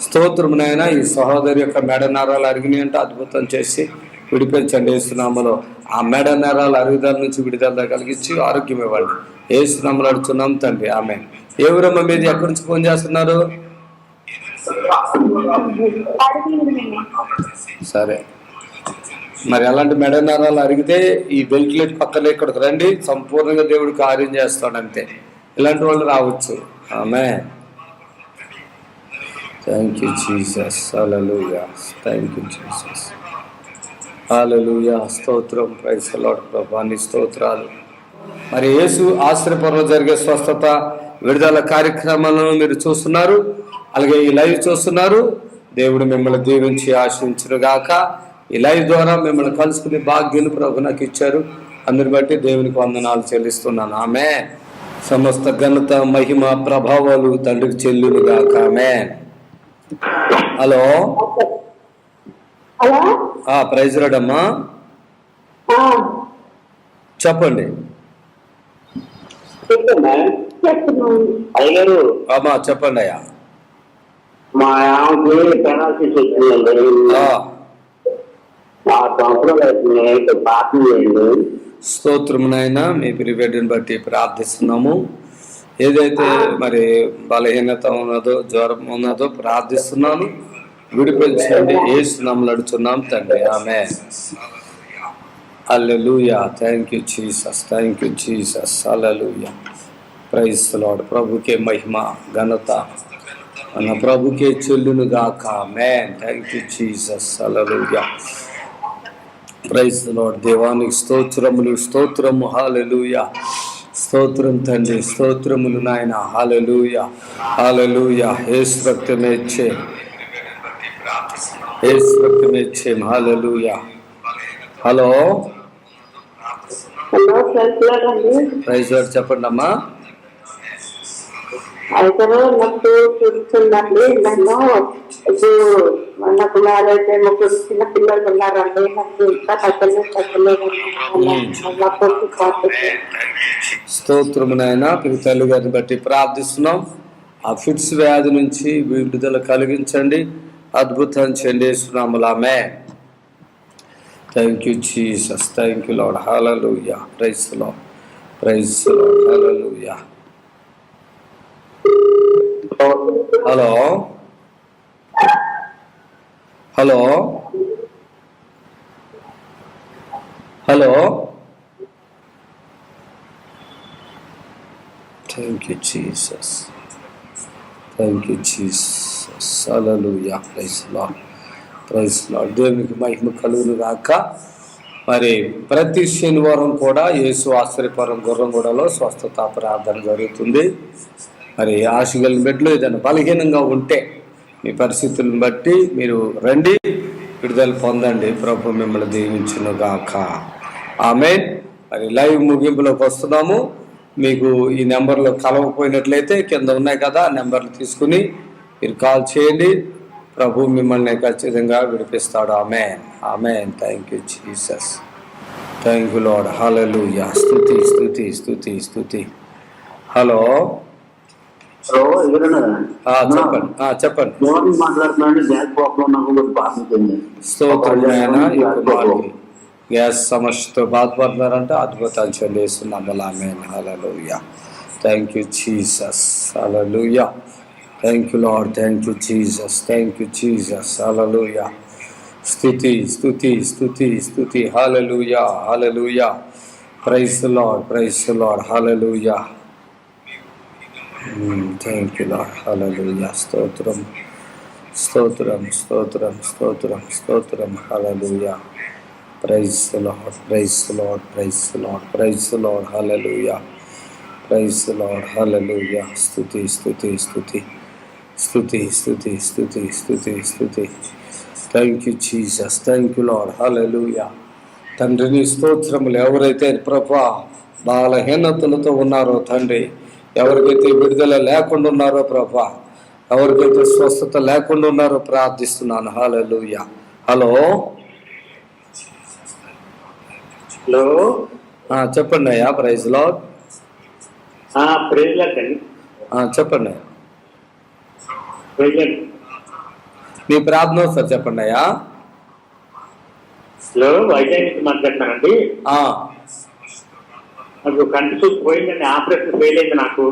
స్తోత్రం నాయన. ఈ సహోదరి యొక్క మెడ నరాలు అరిగినాయి అంటే అద్భుతం చేసి విడిపించండి యేసునామములో. ఆ మెడ నరాలు అరుగుదల నుంచి విడుదల కలిగించి ఆరోగ్యం ఇవ్వండి యేసునామములో అడుగుతున్నాం తండ్రి. ఆమేన్. ఏ ఊరమ్మ మీది? ఎక్కడి నుంచి ఫోన్ చేస్తున్నారు? సరే, మరి అలాంటి మెడ నరాలు అరిగితే ఈ వెంటిలేటర్ పక్కన ఇక్కడికి రండి, సంపూర్ణంగా దేవుడు కార్యం చేస్తాడు అంతే. ఇలాంటి వాళ్ళు రావచ్చు. ఆమేన్. Thank you Jesus. హల్లెలూయా. Thank you Jesus. హల్లెలూయా. స్తోత్రం. Praise the Lord. ప్రభువా నీ స్తోత్రాలు. మరి యేసు ఆశ్రయపురంలో జరిగే స్వస్థత విడుదల కార్యక్రమాలను మీరు చూస్తున్నారు, అలాగే ఈ లైవ్ చూస్తున్నారు. దేవుడు మిమ్మల్ని దీవించి ఆశీర్వదించును గాక. ఈ లైవ్ ద్వారా మిమ్మల్ని కలుసుకునే భాగ్యం ప్రభు నాకు ఇచ్చారు. అందుని బట్టి దేవునికి వందనాలు చెల్లిస్తున్నాను. ఆమె సమస్త ఘనత, మహిమ, ప్రభావాలు తండ్రికి చెల్లును గాక. ఆమె. హలో ప్రైజ్ లార్డ్ అమ్మా, చెప్పండి అమ్మా, చెప్పండి అయ్యా. మా ఆమెకి పెనాల్టీస్ వచ్చిందండి. స్తోత్రం నాయన. మీ ప్రిపేర్ని బట్టి ప్రార్థిస్తున్నాము. ఏదైతే మరి బలహీనత ఉన్నదో, జ్వరం ఉన్నదో ప్రార్థిస్తున్నాను, విడిపించండి యేసు నామములో అడుగుతున్నాం తండ్రి. ఆమేన్. హల్లెలూయా. Thank you Jesus. Thank you Jesus. హల్లెలూయా. Praise the Lord. ప్రభుకే మహిమ, ఘనత మన ప్రభుకే చెల్లును గాక. ఆమేన్. Thank you Jesus. హల్లెలూయా. Praise the Lord. దేవానికి స్తోత్రములు, స్తోత్రము. హల్లెలూయా. స్తోత్రం తండ్రి, స్తోత్రములు నాయన. హల్లెలూయా. హల్లెలూయా. యేసు రక్తమే ఇచ్చే, యేసు రక్తమే ఇచ్చే. హల్లెలూయా. Hello praise Lord. చెప్పండి అమ్మా. అయితే నాకు చూస్తుందండి, నాకు మ్యారేజ్ ముగ్గురు చిన్న పిల్లలు ఉన్నారండి. నాకు ఇంకా తగ్గలేదు. స్తోత్రము నాయన. తల్లి గారిని బట్టి ప్రార్థిస్తున్నాం. ఆ ఫిట్స్ వ్యాధి నుంచి విడుదల కలిగించండి, అద్భుతం చేయండి యేసునామములో. ఆమేన్. Thank you Jesus. Thank you Lord. హల్లెలూయా. Praise the Lord. Praise the Lord. హల్లెలూయా. Hello hello hello. Thank you Jesus. Thank you Jesus. హల్లెలూయా. Praise the Lord. Praise the Lord. దేవునికి మహిమ కలుగును గాక. మరి ప్రతి శనివారం కూడా యేసు ఆశ్రయపురం గుర్రంగూడలో స్వస్థత ప్రార్థన జరుగుతుంది. మరి ఆశగలిగిన బిడ్డలు ఏదైనా బలహీనంగా ఉంటే మీ పరిస్థితులను బట్టి మీరు రండి, విడుదల పొందండి. ప్రభు మిమ్మల్ని దీవించును గాక. ఆమేన్. మరి లైవ్ ముగింపులోకి వస్తున్నాము. మీకు ఈ నెంబర్లో కలవకపోయినట్లయితే కింద ఉన్నాయి కదా, ఆ నెంబర్లు తీసుకుని మీరు కాల్ చేయండి. ప్రభు మిమ్మల్ని ఖచ్చితంగా విడిపిస్తాడు. ఆమేన్, ఆమేన్. Thank you Jesus, thank you Lord. హల్లెలూయా. స్తుతి స్తుతి స్తుతి స్తుతి. హలో, చెప్పండి చెప్పండి. మాట్లాడుతున్నాను. గ్యాస్ ప్రాబ్లం నాకు బాధించింది. స్తోత్రం నాయనా. గ్యాస్ సమస్యతో బాధపడుతున్నారంటే అద్భుతాలు చెల్లిస్తున్నాం. ఆమేన్, హల్లెలూయా. థ్యాంక్ యూ జీసస్, హల్లెలూయా. Thank you Lord, thank you Jesus, thank you Jesus, హల్లెలూయా. స్తుతి స్తుతి స్తుతి స్తుతి. హల్లెలూయా, హల్లెలూయా. Praise the Lord, praise the Lord. హల్లెలూయా. థ్యాంక్ యూ లార్డ్, హల్లెలూయా. స్తోత్రం స్తోత్రం స్తోత్రం స్తోత్రం స్తోత్రం. హల్లెలూయా. Praise the Lord, praise the Lord, praise the Lord, praise the Lord. హల్లెలూయా. ప్రైజ్ ది లార్డ్, హల్లెలూయా. స్తుతి స్తుతి స్తుతి స్తుతి స్తుతి స్తుతి స్తుతి స్తుతి. Thank you Jesus, thank you Lord. హల్లెలూయా. తండ్రిని స్తోత్రములు. ఎవరైతే ప్రభా బలహీనతలతో ఉన్నారో తండ్రి, ఎవరికైతే విడుదల లేకుండా ఉన్నారో ప్రభా, ఎవరికైతే స్వస్థత లేకుండా ఉన్నారో ప్రార్థిస్తున్నాను. హల్లెలూయా. హలో హలో, చెప్పండి అయ్యా. Praise Lord. చెప్పండి. మీ ప్రార్థన సార్ చెప్పండి అయ్యా. హలో, వైజాగ్ నుంచి మాట్లాడుతున్నానండి. నాకు కంటి చూపు పోయిందండి. ఆపరేషన్ ఫెయిల్ అయింది నాకు.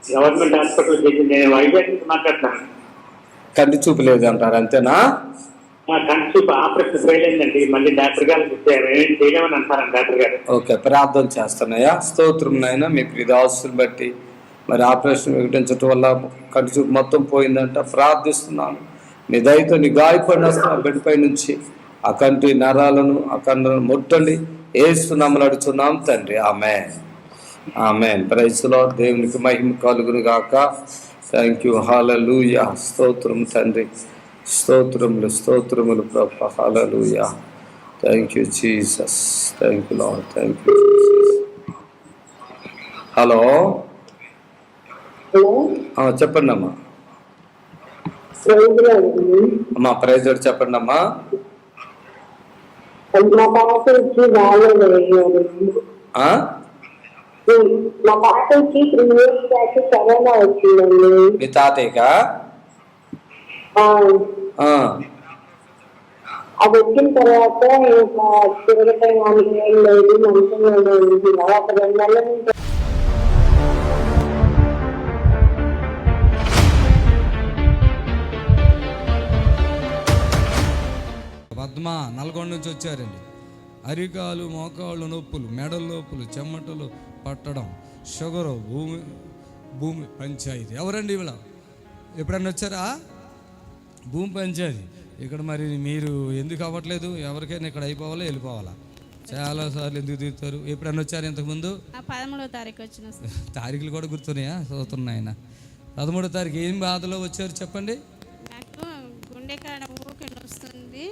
గవర్నమెంట్ హాస్పిటల్ చేసింది. నేను వైజాగ్ నుంచి మాట్లాడుతున్నాను. కంటి చూపు లేదు అంటారు, అంతేనా? కంటి చూపు ఆపరేషన్ ఫెయిల్ అయిందండి. మళ్ళీ డాక్టర్ గారు ఏం చేయలేమని అంటారండి డాక్టర్ గారు. ఓకే, ప్రార్థన చేస్తున్నాయా. స్తోత్రం నాయన. మీకు ఇది అవసరం బట్టి మరి ఆపరేషన్ వికటించడం వల్ల కంటి చూపు మొత్తం పోయిందంట. ప్రార్థిస్తున్నాను. నీ దయతో నీ గాయపడిన బిడ్డపై నుంచి ఆ కంటి నరాలను ఆ కన్నులను ముట్టండి. యేసు నామములో అడుగుతున్నాం తండ్రి. ఆమేన్, ఆమేన్. Praise the Lord. దేవునికి మహిమ కలుగును గాక. Thank you. హల్లెలూయా. స్తోత్రం తండ్రి. స్తోత్రములు స్తోత్రములు ప్రభు. హల్లెలూయా. Thank you Jesus, thank you Lord, thank you Jesus. Hello, చెప్పండి అమ్మా. అమ్మా ప్రైజ్ చెప్పండి అమ్మా. మా పాపకి మా పాపకి 3 years బ్యాక్ కరోనా వచ్చిందండి. మీ తాతయ్యకా? అది వచ్చిన తర్వాత ఇంకా తిరగటం ఏం లేదు, మంచిగా ఉంది. ఒక 2 నెలల నుంచి పద్మ నల్గొండ నుంచి వచ్చారండి. అరికాలు మోకాళ్ళు నొప్పులు, మెడల నొప్పులు, చెమటలు పట్టడం, షుగరు, భూమి పంచాయతీ. ఎవరండి ఇవాళ? ఎప్పుడన్నా వచ్చారా? భూమి పంచాయతీ. ఇక్కడ మరి మీరు ఎందుకు అవ్వట్లేదు? ఎవరికైనా ఇక్కడ అయిపోవాలా వెళ్ళిపోవాలా? చాలాసార్లు ఎందుకు తిరుగుతారు? ఎప్పుడన్నా వచ్చారు ఇంతకుముందు? 13వ తారీఖు వచ్చిన. తారీఖులు కూడా గుర్తున్నాయా? చదువుతున్నాయన. 13వ తారీఖు ఏం బాధలో వచ్చారు చెప్పండి. నాకు గుండెకాడ ఊకే నొస్తుంది.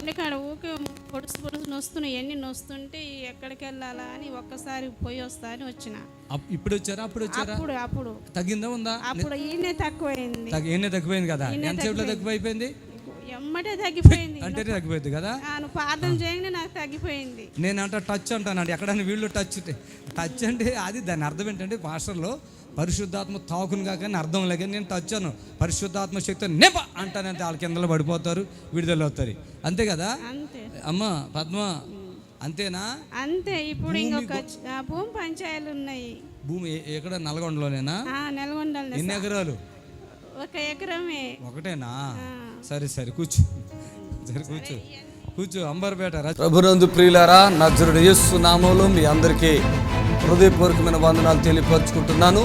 గుండెకాడ ఊకే పొడుసు నొస్తున్నాయి. ఎన్ని నొస్తుంటే ఎక్కడికి వెళ్ళాలా అని ఒక్కసారి పోయి వస్తా అని వచ్చిన. ఇప్పుడు వచ్చారా? అప్పుడు తగ్గిందా ఉందా? అప్పుడు ఈయనే తక్కువైంది. తగ్గిపోయింది కదా? ఎంతసేపులో తగ్గిపోయింది? ఎమ్మటే తగ్గిపోయింది. అంటే తగ్గిపోయింది కదా? ప్రార్థన చేయండి, నాకు తగ్గిపోయింది. నేనంట టచ్ అంటానండి. ఎక్కడైనా వీళ్ళు టచ్ అంటే అది దాని అర్థం ఏంటంటే భాషల్లో పరిశుద్ధాత్మ తాకునుగా కానీ అర్థం లేక నేను టచ్ అను. పరిశుద్ధాత్మ శక్తి నెప అంటానంటే వాళ్ళ కిందలో పడిపోతారు, విడుదల అవుతారు. అంతే కదా అమ్మ పద్మ? అంతేనా? అంతే. ఇప్పుడు ఇంకొక భూమి పంచాయతీలు ఉన్నాయి. భూమి ఎక్కడ? నల్గొండలోనేనా? నల్గొండలో. ఎన్ని ఎకరాలు? 1 ఎకరమే. ఒకటేనా? సరే కూర్చో. అంబర్పేట. ప్రభునందు ప్రియులారా, నజరుడు యేసు నామములో మీ అందరికీ హృదయపూర్వకమైన వందనాలు తెలియపరుచుకుంటున్నాను.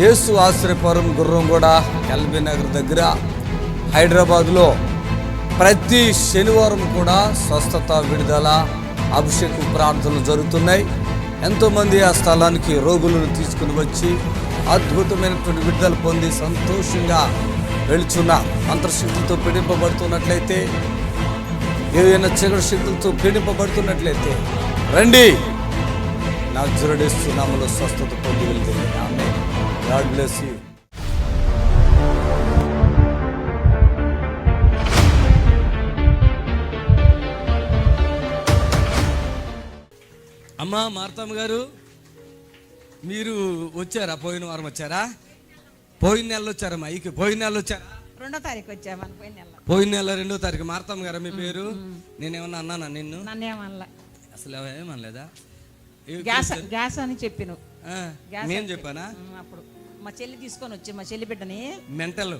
యేసు ఆశ్రయపురం గుర్రంగూడ ఎల్బీ నగర్ దగ్గర హైదరాబాద్లో ప్రతి శనివారం కూడా స్వస్థత, విడుదల, అభిషేకం ప్రార్థనలు జరుగుతున్నాయి. ఎంతోమంది ఆ స్థలానికి రోగులను తీసుకుని వచ్చి అద్భుతమైనటువంటి విడుదల పొంది సంతోషంగా వెళుచున్న అంతర్శక్తులతో పీడింపబడుతున్నట్లయితే, ఏదైనా చీకటి శక్తులతో పీడింపబడుతున్నట్లయితే రండి. నజరేయుడు యేసు నామములో స్వస్థత పొంది వెళ్తుంది. ఆమేన్. God bless you. అమ్మా మార్తమ్మ గారు, మీరు వచ్చారా? పోయిన వారం వచ్చారా? పోయిన నెలలో వచ్చారమ్మా. పోయిన నెలలో వచ్చారా? 2వ తారీఖు వచ్చామని పోయిన నెల 2వ తారీఖు. మార్తమ్మ గారా మీ పేరు? నేనేమన్నా అన్నానా నిన్ను? నన్నేమనలే. అసలు ఏమనలేదా? గ్యాస్ అని చెప్పిను. నేను చెప్పానా? అప్పుడు మా చెల్లి తీసుకొని వచ్చి మా చెల్లి బిడ్డని మెంటలు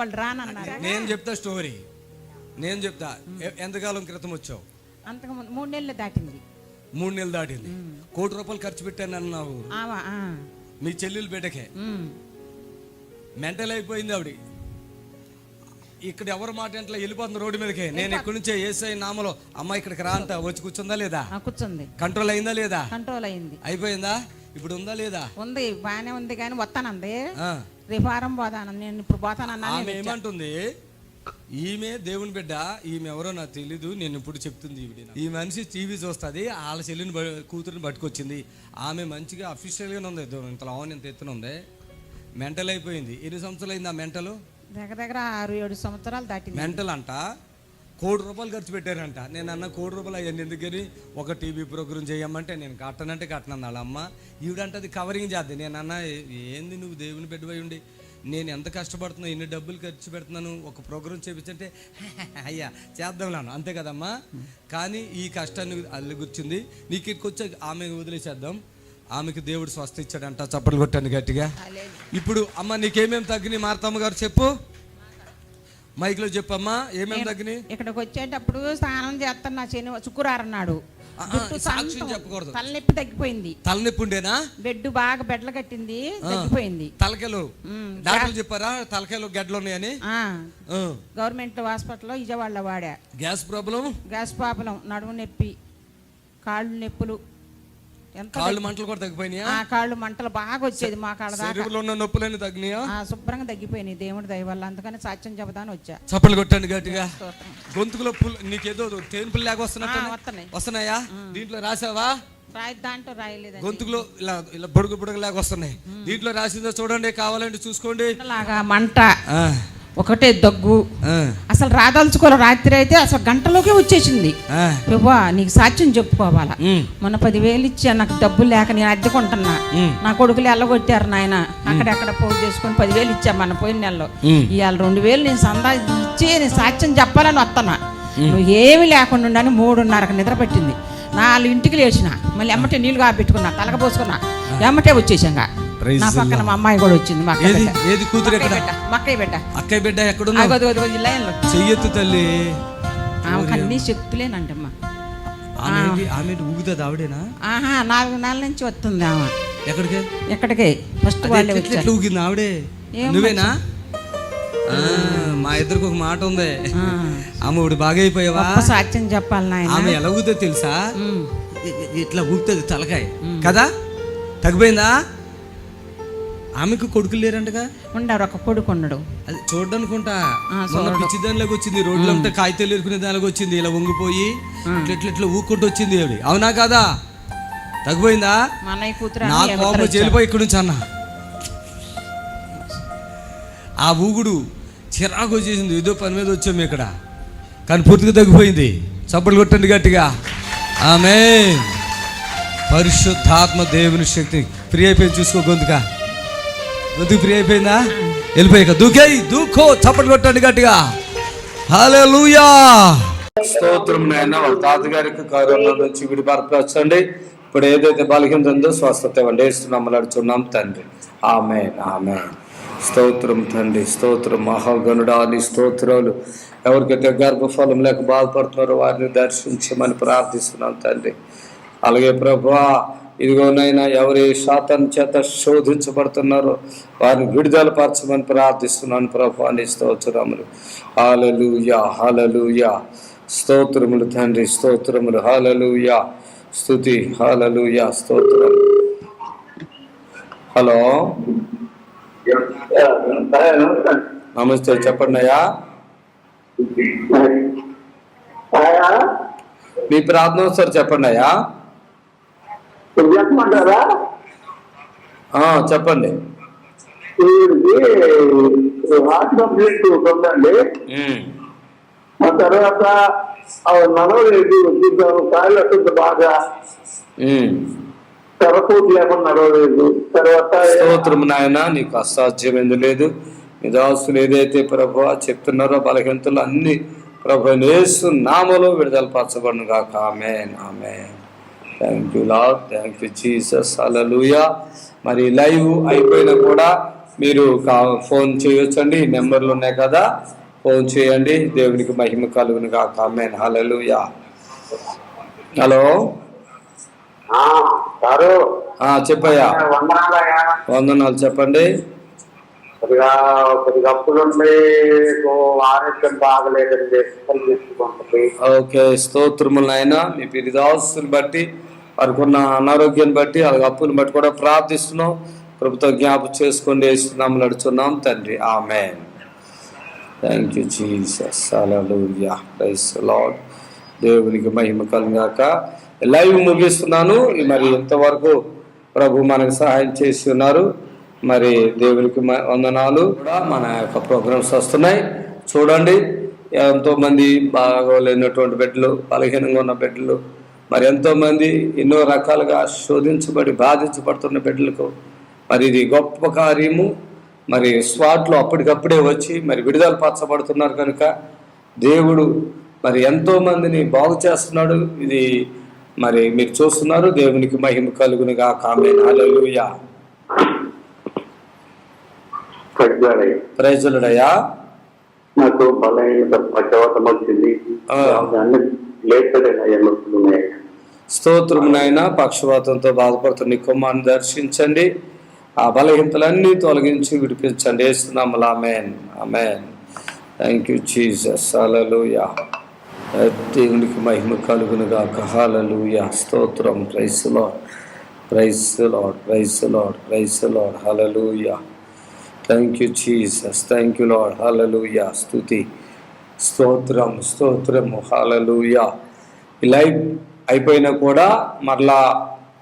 వాళ్ళు రానన్నారు. నేను చెప్తా స్టోరీ, నేను చెప్తా. ఎంతకాలం క్రితం వచ్చావు? అంతకుముందు 3 నెలలు దాటింది. 3 నెలలు దాటింది. ₹1 కోటి ఖర్చు పెట్టాను అన్నావు మీ చెల్లెలు బిడ్డకే. మెంటల్ అయిపోయింది ఆవిడ. ఇక్కడ ఎవరు మాట ఇంట్లో వెళ్ళిపోతుంది రోడ్డు మీదకే. నేను ఇక్కడి నుంచే యేసయ్య నామములో అమ్మ ఇక్కడికి రా అంట. వచ్చి కూర్చుందా లేదా? కూర్చుంది. కంట్రోల్ అయిందా లేదా? కంట్రోల్ అయింది. అయిపోయిందా? ఇప్పుడు ఉందా లేదా? ఉంది, బాగానే ఉంది. కానీ వస్తానంది రేపు వారం పోతాను. నేను ఇప్పుడు పోతానన్నా. ఆమె ఏమంటుంది? ఈమె దేవుని బిడ్డ, ఈమె ఎవరో నాకు తెలీదు. నేను ఇప్పుడు చెప్తుంది ఈ మనిషి టీవీ చూస్తుంది, వాళ్ళ చెల్లిని కూతురుని పట్టుకొచ్చింది. ఆమె మంచిగా అఫీషియల్గానే ఉంది, ఇంత లావని ఇంత ఎత్తున ఉంది. మెంటల్ అయిపోయింది. ఎన్ని సంవత్సరాలు అయింది ఆ మెంటలు? దగ్గర 6-7 సంవత్సరాలు దాటింది. మెంటల్ అంట. ₹1 కోటి ఖర్చు పెట్టారంట. నేను అన్న ₹1 కోటి అయ్యింది ఎందుకని? ఒక టీవీ ప్రోగ్రాం చేయమంటే నేను కట్టనంటే కట్టనన్నాడు వాళ్ళ అమ్మ. ఈవిడంటది కవరింగ్ చేద్ది. నేను అన్న ఏంది నువ్వు దేవుని బిడ్డవై ఉండి నేను ఎంత కష్టపడుతున్నా, ఎన్ని డబ్బులు ఖర్చు పెడుతున్నాను, ఒక ప్రోగ్రాం చేపించంటే అయ్యా చేద్దాం నాను, అంతే కదమ్మా. కానీ ఈ కష్టాన్ని అల్లి గుర్చింది. నీకు ఇక్కడికి వచ్చి ఆమె వదిలేసేద్దాం. ఆమెకు దేవుడు స్వస్థ ఇచ్చాడంట. చప్పట్లు కొట్టండి గట్టిగా. ఇప్పుడు అమ్మ నీకేమేమి తగ్గినాయి మార్తమ్మ గారు చెప్పు, మైక్లో చెప్పమ్మా. ఏమేమి తగ్గినాయి? ఇక్కడికి వచ్చేటప్పుడు స్నానం చేస్తున్నా, శుక్రవారం నాడు చెప్పకూడదు. తలనొప్పి తగ్గిపోయింది. తలనొప్పి ఉండేనా? బాగా బెడ్లు కట్టింది, తగ్గిపోయింది. తలకాయలు డాక్టర్లు చెప్పారా తలకాయలు గడ్డలు ఉన్నాయని? గవర్నమెంట్ హాస్పిటల్లో విజయవాడలో వాడా. గ్యాస్ ప్రాబ్లం, నడుము నొప్పి, కాళ్ళు నొప్పులు, కాళ్ళు మంటలు కూడా తగ్గిపోయినాయా? కాళ్ళు మంటలు బాగా వచ్చేది మా కాళ్ళ దాకా. ఉన్న నొప్పులన్నీ తగ్గినాయా? శుభ్రంగా తగ్గిపోయినాయి దేవుడి దయ వల్ల. అందుకని సాక్ష్యం చెబుతాను వచ్చా. చప్పలు కొట్టండి గట్టిగా. గొంతుకులో నీకేదో తేనుపులు లేక వస్తున్నాయా? దీంట్లో రాసావా? దాంట్లో రాయలేదు. గొంతుకులో ఇలా ఇలా బుడుగు బుడుగు లేక వస్తున్నాయి. దీంట్లో రాసిందో చూడండి, కావాలంటే చూసుకోండి. మంట, ఒకటే దగ్గు, అసలు రాదలుచుకోవాలి. రాత్రి అయితే అసలు గంటలోకే వచ్చేసింది. నీకు సాక్ష్యం చెప్పుకోవాలా. మొన్న 10,000 ఇచ్చా, నాకు డబ్బులు లేక నేను అద్దెకుంటున్నా. నా కొడుకులు ఎల్లగొట్టారు నాయన. అక్కడెక్కడ పోగు చేసుకొని 10,000 ఇచ్చా మన పోయిన నెలలో. ఇవాళ 2,000 నేను సందా ఇచ్చి నేను సాక్ష్యం చెప్పాలని వస్తున్నా. నువ్వు ఏమి లేకుండా ఉండని 3:30కి నిద్ర పట్టింది. 4ంటికి లేచిన, మళ్ళీ ఎమ్మటే నీళ్ళు కాబెట్టుకున్నా, తలకపోసుకున్నా, ఎమ్మటే వచ్చేసాక. నా పక్కన మా అమ్మాయి కూడా వచ్చింది. మా అక్కయ్య బిడ్డ ఎక్కడున్నా? చెయ్యొద్దు తల్లి. ఆమెకు అన్ని శక్తులేనంటమ్మా. ఊగుతుంది ఆవిడేనా? 4 నెలల నుంచి వస్తుంది ఆమె. ఎక్కడికే ఫస్ట్ వాళ్ళే వచ్చారు. ఊగింది ఆవిడే? నువ్వేనా? మా ఇద్దరికి ఒక మాట ఉంది. ఆమె ఇప్పుడు బాగా అయిపోయావా? సాక్ష్యం చెప్పాలి నాయన. ఆమె ఎలా ఊగుతుంది తెలుసా? ఇట్లా ఊగుతుంది తలకాయ కదా. తగ్గిపోయిందా? ఆమెకు కొడుకులు లేరంటగా? ఉండరు, ఒక కొడుకు ఉండడు. అది చూడనుకుంటా. పిచ్చి దానిలోకి వచ్చింది. రోడ్లో ఉంటే కాగితాలు ఎరుకునే దానిలోకి వచ్చింది. ఇలా వంగిపోయి ఇట్లా ఊక్కుంటూ వచ్చింది ఆవిడ. అవునా కాదా? తగ్గిపోయిందా? నా కోపం చెల్లిపోయి ఇక్కడి నుంచి అన్న. ఆ ఊగుడు చిరాకు వచ్చేసింది. ఏదో పని మీద వచ్చాము ఇక్కడ, కానీ పూర్తిగా తగ్గిపోయింది. చప్పట్లు కొట్టండి గట్టిగా. ఆమేన్. పరిశుద్ధాత్మ దేవుని శక్తి ఫ్రీ అయిపోయింది. చూసుకో గొంతుగా, గొంతుకు ఫ్రీ అయిపోయిందా? వెళ్ళిపోయాక దూకో. చప్పట్లు కొట్టండి గట్టిగా. హల్లెలూయా. స్తోత్రం నాయన. వాళ్ళ తాతగారికి కరోనా నుంచి విడిపరచండి. ఇప్పుడు ఏదైతే బలహీనత ఉందో స్వస్థత ఇవ్వండి. యేసునామములో అడుగుచున్నాం తండ్రి. ఆమేన్, ఆమేన్. స్తోత్రం తండ్రి, స్తోత్రం. మహాగణుడా నీ స్తోత్రాలు. ఎవరికైతే గర్భఫలం లేక బాధపడుతున్నారో వారిని దర్శించమని ప్రార్థిస్తున్నాం తండ్రి. అలాగే ప్రభువా, ఇదిగోనైనా ఎవరి శాతం చేత శోధించబడుతున్నారో వారిని విడుదల పరచమని ప్రార్థిస్తున్నాను ప్రభువా నీ స్తోత్రములు. హల్లెలూయా, హల్లెలూయా. స్తోత్రములు తండ్రి, స్తోత్రములు. హల్లెలూయా, స్తుతి. హల్లెలూయా, స్తోత్రం. హలో, నమస్తే, చెప్పండి అయ్యా. మీ ప్రార్థన ఒకసారి చెప్పండి అయ్యా. చెప్పమంటారా? చెప్పండి. హార్ట్ కంప్లైంట్ ఉందండి. ఆ తర్వాత నడవలేదు, కాళ్ళు బాగా తరపూటి లేకుండా నడవలేదు. తర్వాత స్తోత్రం నాయన, నీకు అసాధ్యం ఎందుకు లేదు. మీ దాసులు ఏదైతే ప్రభు చెప్తున్నారో బలహీనతలు అన్ని ప్రభు యేసు నామములో విడుదల పరచబడును గాక. ఆమేన్, ఆమేన్. Thank you Lord, thank you Jesus. హల్లెలూయా. మరి లైవ్ అయిపోయినా కూడా మీరు ఫోన్ చేయొచ్చండి, నెంబర్లు ఉన్నాయి కదా, ఫోన్ చేయండి. దేవునికి మహిమ కలుగును గాక. ఆమేన్, హల్లెలూయా. హలో చెప్పయ్యా. వందనాలు, చెప్పండి. కొద్దిగా అప్పులుండి ఆరోగ్యం బాగలేదండి. ఓకే, స్తోత్రములు నాయన. మీ పిరిదాసుని బట్టి వారికి ఉన్న అనారోగ్యాన్ని బట్టి వాళ్ళ అప్పుని బట్టి కూడా ప్రార్థిస్తున్నాం. ప్రభుత్వం జ్ఞాపకం చేసుకోండి, వేస్తున్నాం, నడుచున్నాం తండ్రి. ఆమేన్. Thank you Jesus. హల్లెలూయా. Praise the Lord. దేవునికి మహిమ కలుగాక. లైవ్ ముగిస్తున్నాను. మరి ఇంతవరకు ప్రభు మనకు సహాయం చేసి ఉన్నారు. మరి దేవునికి వందనాలు. కూడా మన యొక్క ప్రోగ్రామ్స్ వస్తున్నాయి, చూడండి. ఎంతోమంది బాగోలేనటువంటి బిడ్డలు, బలహీనంగా ఉన్న బిడ్డలు, మరి ఎంతోమంది ఎన్నో రకాలుగా శోధించబడి బాధించబడుతున్న బిడ్డలకు మరి ఇది గొప్ప కార్యము. మరి స్వాట్లో అప్పటికప్పుడే వచ్చి మరి విడుదల పరచబడుతున్నారు కనుక దేవుడు మరి ఎంతోమందిని బాగు చేస్తున్నాడు. ఇది మరి మీరు చూస్తున్నారు. దేవునికి మహిమ కలుగును గాక. ఆమేన్, హల్లెలూయా. Praise the Lord. నాకు బలహీనత పక్షవాతం వచ్చింది. స్తోత్రం నాయన. పక్షవాతంతో బాధపడుతున్న నీ కుమారుని దర్శించండి, ఆ బలహీనతలన్నీ తొలగించి విడిపించండి. యేసునామములో ఆమేన్, ఆమేన్. Thank you Jesus. హల్లెలూయా. దేవునికి మహిమ కలుగును గాక. హల్లెలూయా. స్తోత్రం. Praise the Lord, praise the Lord, praise the Lord, praise the Lord. హల్లెలూయా. Thank you Jesus. Thank you Lord. హల్లెలూయా. స్తుతి, స్తోత్రం, స్తోత్రము. హల్లెలూయా. ఈ లైవ్ అయిపోయినా కూడా మరలా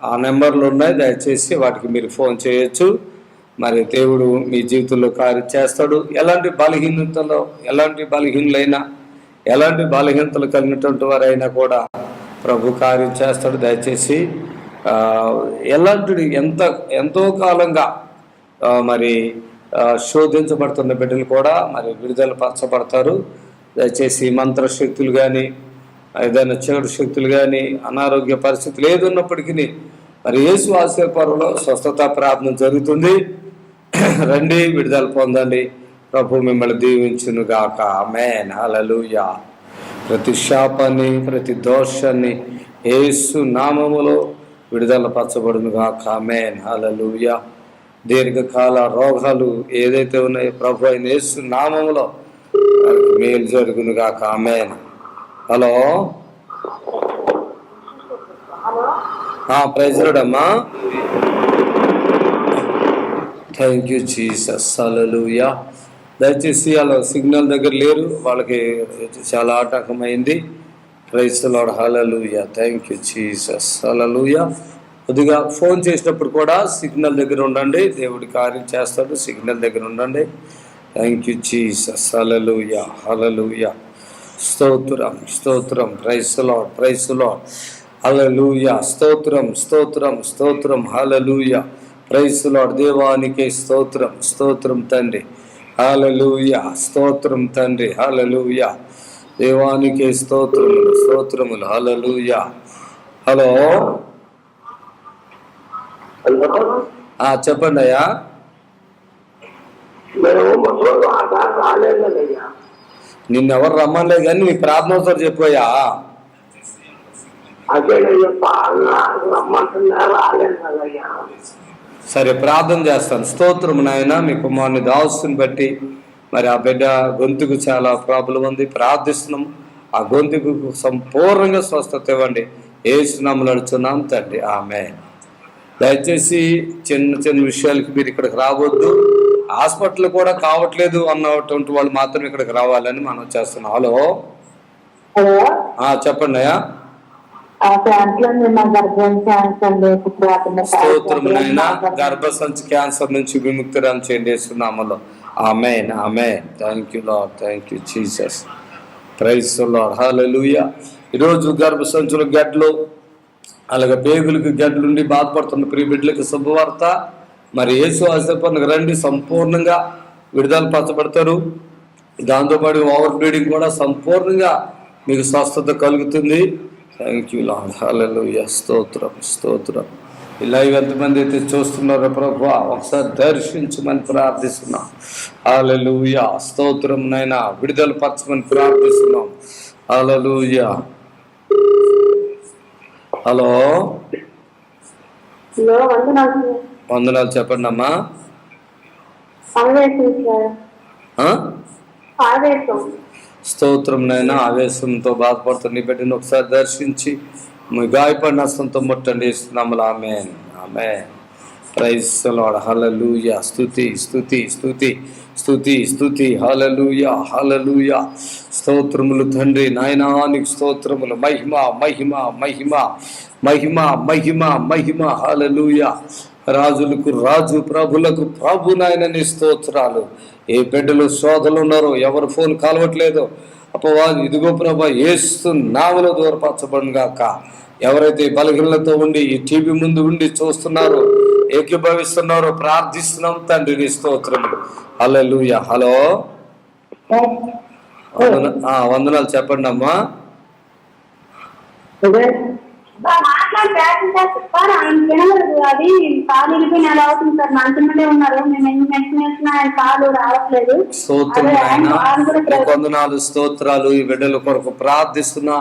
ఆ నెంబర్లు ఉన్నాయి, దయచేసి వాటికి మీరు ఫోన్ చేయొచ్చు. మరి దేవుడు మీ జీవితంలో కార్యం చేస్తాడు. ఎలాంటి బలహీనులైనా, ఎలాంటి బలహీనతలు కలిగినటువంటి వారైనా కూడా ప్రభు కార్యం చేస్తాడు. దయచేసి ఎంతో కాలంగా మరి శోధించబడుతున్న బిడ్డలు కూడా మరి విడుదల పరచబడతారు. దయచేసి మంత్రశక్తులు కానీ, ఏదైనా చెడు శక్తులు కానీ, అనారోగ్య పరిస్థితులు ఏదున్నప్పటికీ మరి యేసు ఆశీర్వాదంలో స్వస్థత ప్రార్థన జరుగుతుంది. రండి, విడుదల పొందండి. ప్రభు మిమ్మల్ని దీవించును గాక. ఆమేన్, హల్లెలూయా. ప్రతి శాపాన్ని, ప్రతి దోషాన్ని యేసు నామములో విడుదల పరచబడును గాక. ఆమేన్, హల్లెలూయా. దీర్ఘకాల రోగాలు ఏదైతే ఉన్నాయో ప్రభు అయిన యేసు నామములో మేలు జరుగును గాక. ఆమేన్. హలో, ప్రైజ్ లార్డ్ అమ్మా. Thank you Jesus. హల్లెలూయా. దయచేసి వాళ్ళ సిగ్నల్ దగ్గర లేరు, వాళ్ళకి చాలా ఆటంకమైంది. Praise the Lord. హల్లెలూయా. Thank you Jesus. హల్లెలూయా. కొద్దిగా ఫోన్ చేసినప్పుడు కూడా సిగ్నల్ దగ్గర ఉండండి, దేవుడి కార్యం చేస్తాడు. సిగ్నల్ దగ్గర ఉండండి. Thank you Jesus. హల్లెలూయా, హల్లెలూయా. స్తోత్రం, స్తోత్రం. Praise the Lord, praise the Lord. హల్లెలూయా. స్తోత్రం, స్తోత్రం, స్తోత్రం. హల్లెలూయా. Praise the Lord. దేవానికి స్తోత్రం, స్తోత్రం తండ్రి. హల్లెలూయా. స్తోత్రం తండ్రి. హల్లెలూయా. దేవానికి స్తోత్రములు, స్తోత్రములు. హల్లెలూయా. హలో, చెప్పండి అయ్యా. నిన్నెవరు రమ్మలేదు కానీ నీ ప్రార్థన ఒకసారి చెప్పయ్యా. సరే, ప్రార్థన చేస్తాను. స్తోత్రం నాయన. మీ కుమారుని దాసుని బట్టి మరి ఆ బిడ్డ గొంతుకు చాలా ప్రాబ్లం ఉంది, ప్రార్థిస్తున్నాం. ఆ గొంతుకు సంపూర్ణంగా స్వస్థత ఇవ్వండి. యేసు నామములో అడుగుతున్నాం తండ్రి. ఆమేన్. దయచేసి చిన్న విషయాలకి మీరు ఇక్కడికి రావద్దు. హాస్పిటల్ కూడా కావట్లేదు అన్నటువంటి వాళ్ళు మాత్రం ఇక్కడికి రావాలని మనం చేస్తున్నాం. హలో, చెప్పండి అయ్యా. స్తోత్రమునైనా గర్భసంచి క్యాన్సర్ నుంచి విముక్తురాలు చేయండి యేసునామములో. ఆమేన్, ఆమేన్. Thank you Lord, thank you Jesus. Praise the Lord. హల్లెలూయా. ఈరోజు గర్భసంచుల గడ్డలు అలాగే పేగులకు గడ్డలుండి బాధపడుతున్న ప్రియ బిడ్డలకు శుభవార్త. మరి యేసు ఆశపడిన రండి, సంపూర్ణంగా విడుదల పరచబడతారు. దాంతోపాటు ఓవర్ బ్లీడింగ్ కూడా సంపూర్ణంగా మీకు స్వస్థత కలుగుతుంది. Thank you Lord. హల్లెలూయా. స్తోత్రం స్తోత్రం. ఇలా ఎంతమంది అయితే చూస్తున్నారో ప్రభువా, ఒకసారి దర్శించమని ప్రార్థిస్తున్నాం. హల్లెలూయా. స్తోత్రం నైనా, విడుదల పరచమని ప్రార్థిస్తున్నాం. హల్లెలూయా. హలో, వందనాలు. చెప్పండి అమ్మా. స్తోత్రం నైనా. ఆవేశంతో బాధపడుతున్న బిడ్డను ఒకసారి దర్శించి మీ గాయపడిన హస్తంతో ముట్టండి. ఇస్తున్నాములు. ఆమేన్ ఆమేన్. Praise the Lord. హల్లెలూయా. స్తుతి స్తుతి స్తుతి స్తుతి స్తుతి. హల్లెలూయా హల్లెలూయా. స్తోత్రములు తండ్రి. నాయనా నీకు స్తోత్రములు. మహిమ మహిమ మహిమ మహిమ మహిమ మహిమ. హల్లెలూయా. రాజులకు రాజు, ప్రభులకు ప్రభు నాయన నీ స్తోత్రాలు. ఏ బిడ్డలు శోధలు ఉన్నారో, ఎవరు ఫోన్ కలవట్లేదో అపవాది ఇదిగో ప్రభా యేసు నామములో దూరపరచబడును గాక. ఎవరైతే బలహీనలతో ఉండి ఈ టీవీ ముందు ఉండి చూస్తున్నారో, ఏకీభవిస్తున్నారో ప్రార్థిస్తున్నాం తండ్రి నీ స్తోత్రములు. హల్లెలూయా. హలో, వందనాలు. చెప్పండి అమ్మా. వందనాలు స్తోత్రాలు. ఈ బిడ్డల కొరకు ప్రార్థిస్తున్నా.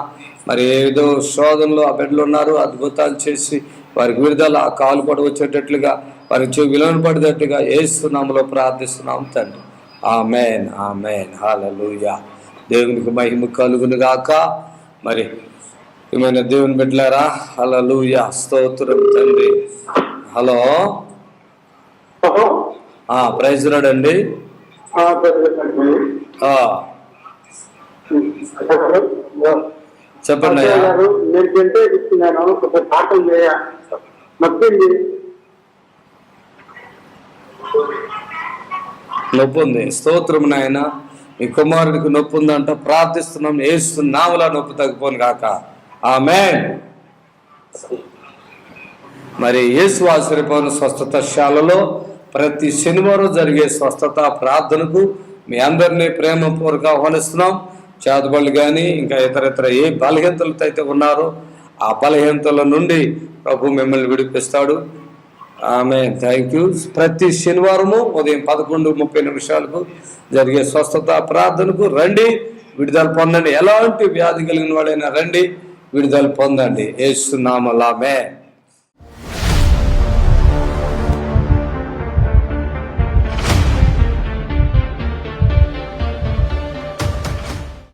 మరి ఏదో శోధనలో ఆ బిడ్డలు ఉన్నారు, అద్భుతాలు చేసి వారికి విడుదల, ఆ కాలు కూడా వచ్చేటట్లుగా, వారికి విలువను పడేటట్టుగా యేసు నామములో ప్రార్థిస్తున్నాం తండ్రి. ఆమేన్ ఆమేన్. హల్లెలూయా. దేవునికి మహిమ కలుగును గాక. మరి ఏమైనా దేవుని బిడ్డలారా, హల్లెలూయా. స్తోత్రం తండ్రి. హలో, ప్రైజ్ రాడ్ అండి. చెప్పండి అయ్యా. నొప్పి ఉంది. స్తోత్రం నాయన. మీ కుమారుడికి నొప్పి ఉందంట, ప్రార్థిస్తున్నాం యేసు నామములో నొప్పి తగ్గిపోను గాక. ఆమేన్. మరి యేసు ఆశ్రయభవన స్వస్థతశాలలో ప్రతి శనివారం జరిగే స్వస్థత ప్రార్థనకు మీ అందరినీ ప్రేమపూర్వక ఆహ్వానిస్తున్నాం. చేతబడులు కానీ ఇంకా ఇతర ఏ బలహీనతలతో అయితే ఉన్నారో ఆ బలహీనతల నుండి ప్రభు మిమ్మల్ని విడిపిస్తాడు. ఆమేన్. Thank you. ప్రతి శనివారము ఉదయం 11:30 జరిగే స్వస్థత ప్రార్థనకు రండి, విడుదల పొందండి. ఎలాంటి వ్యాధి కలిగిన వాడైనా రండి, విడుదల పొందండి. యేసు నామములో ఆమేన్.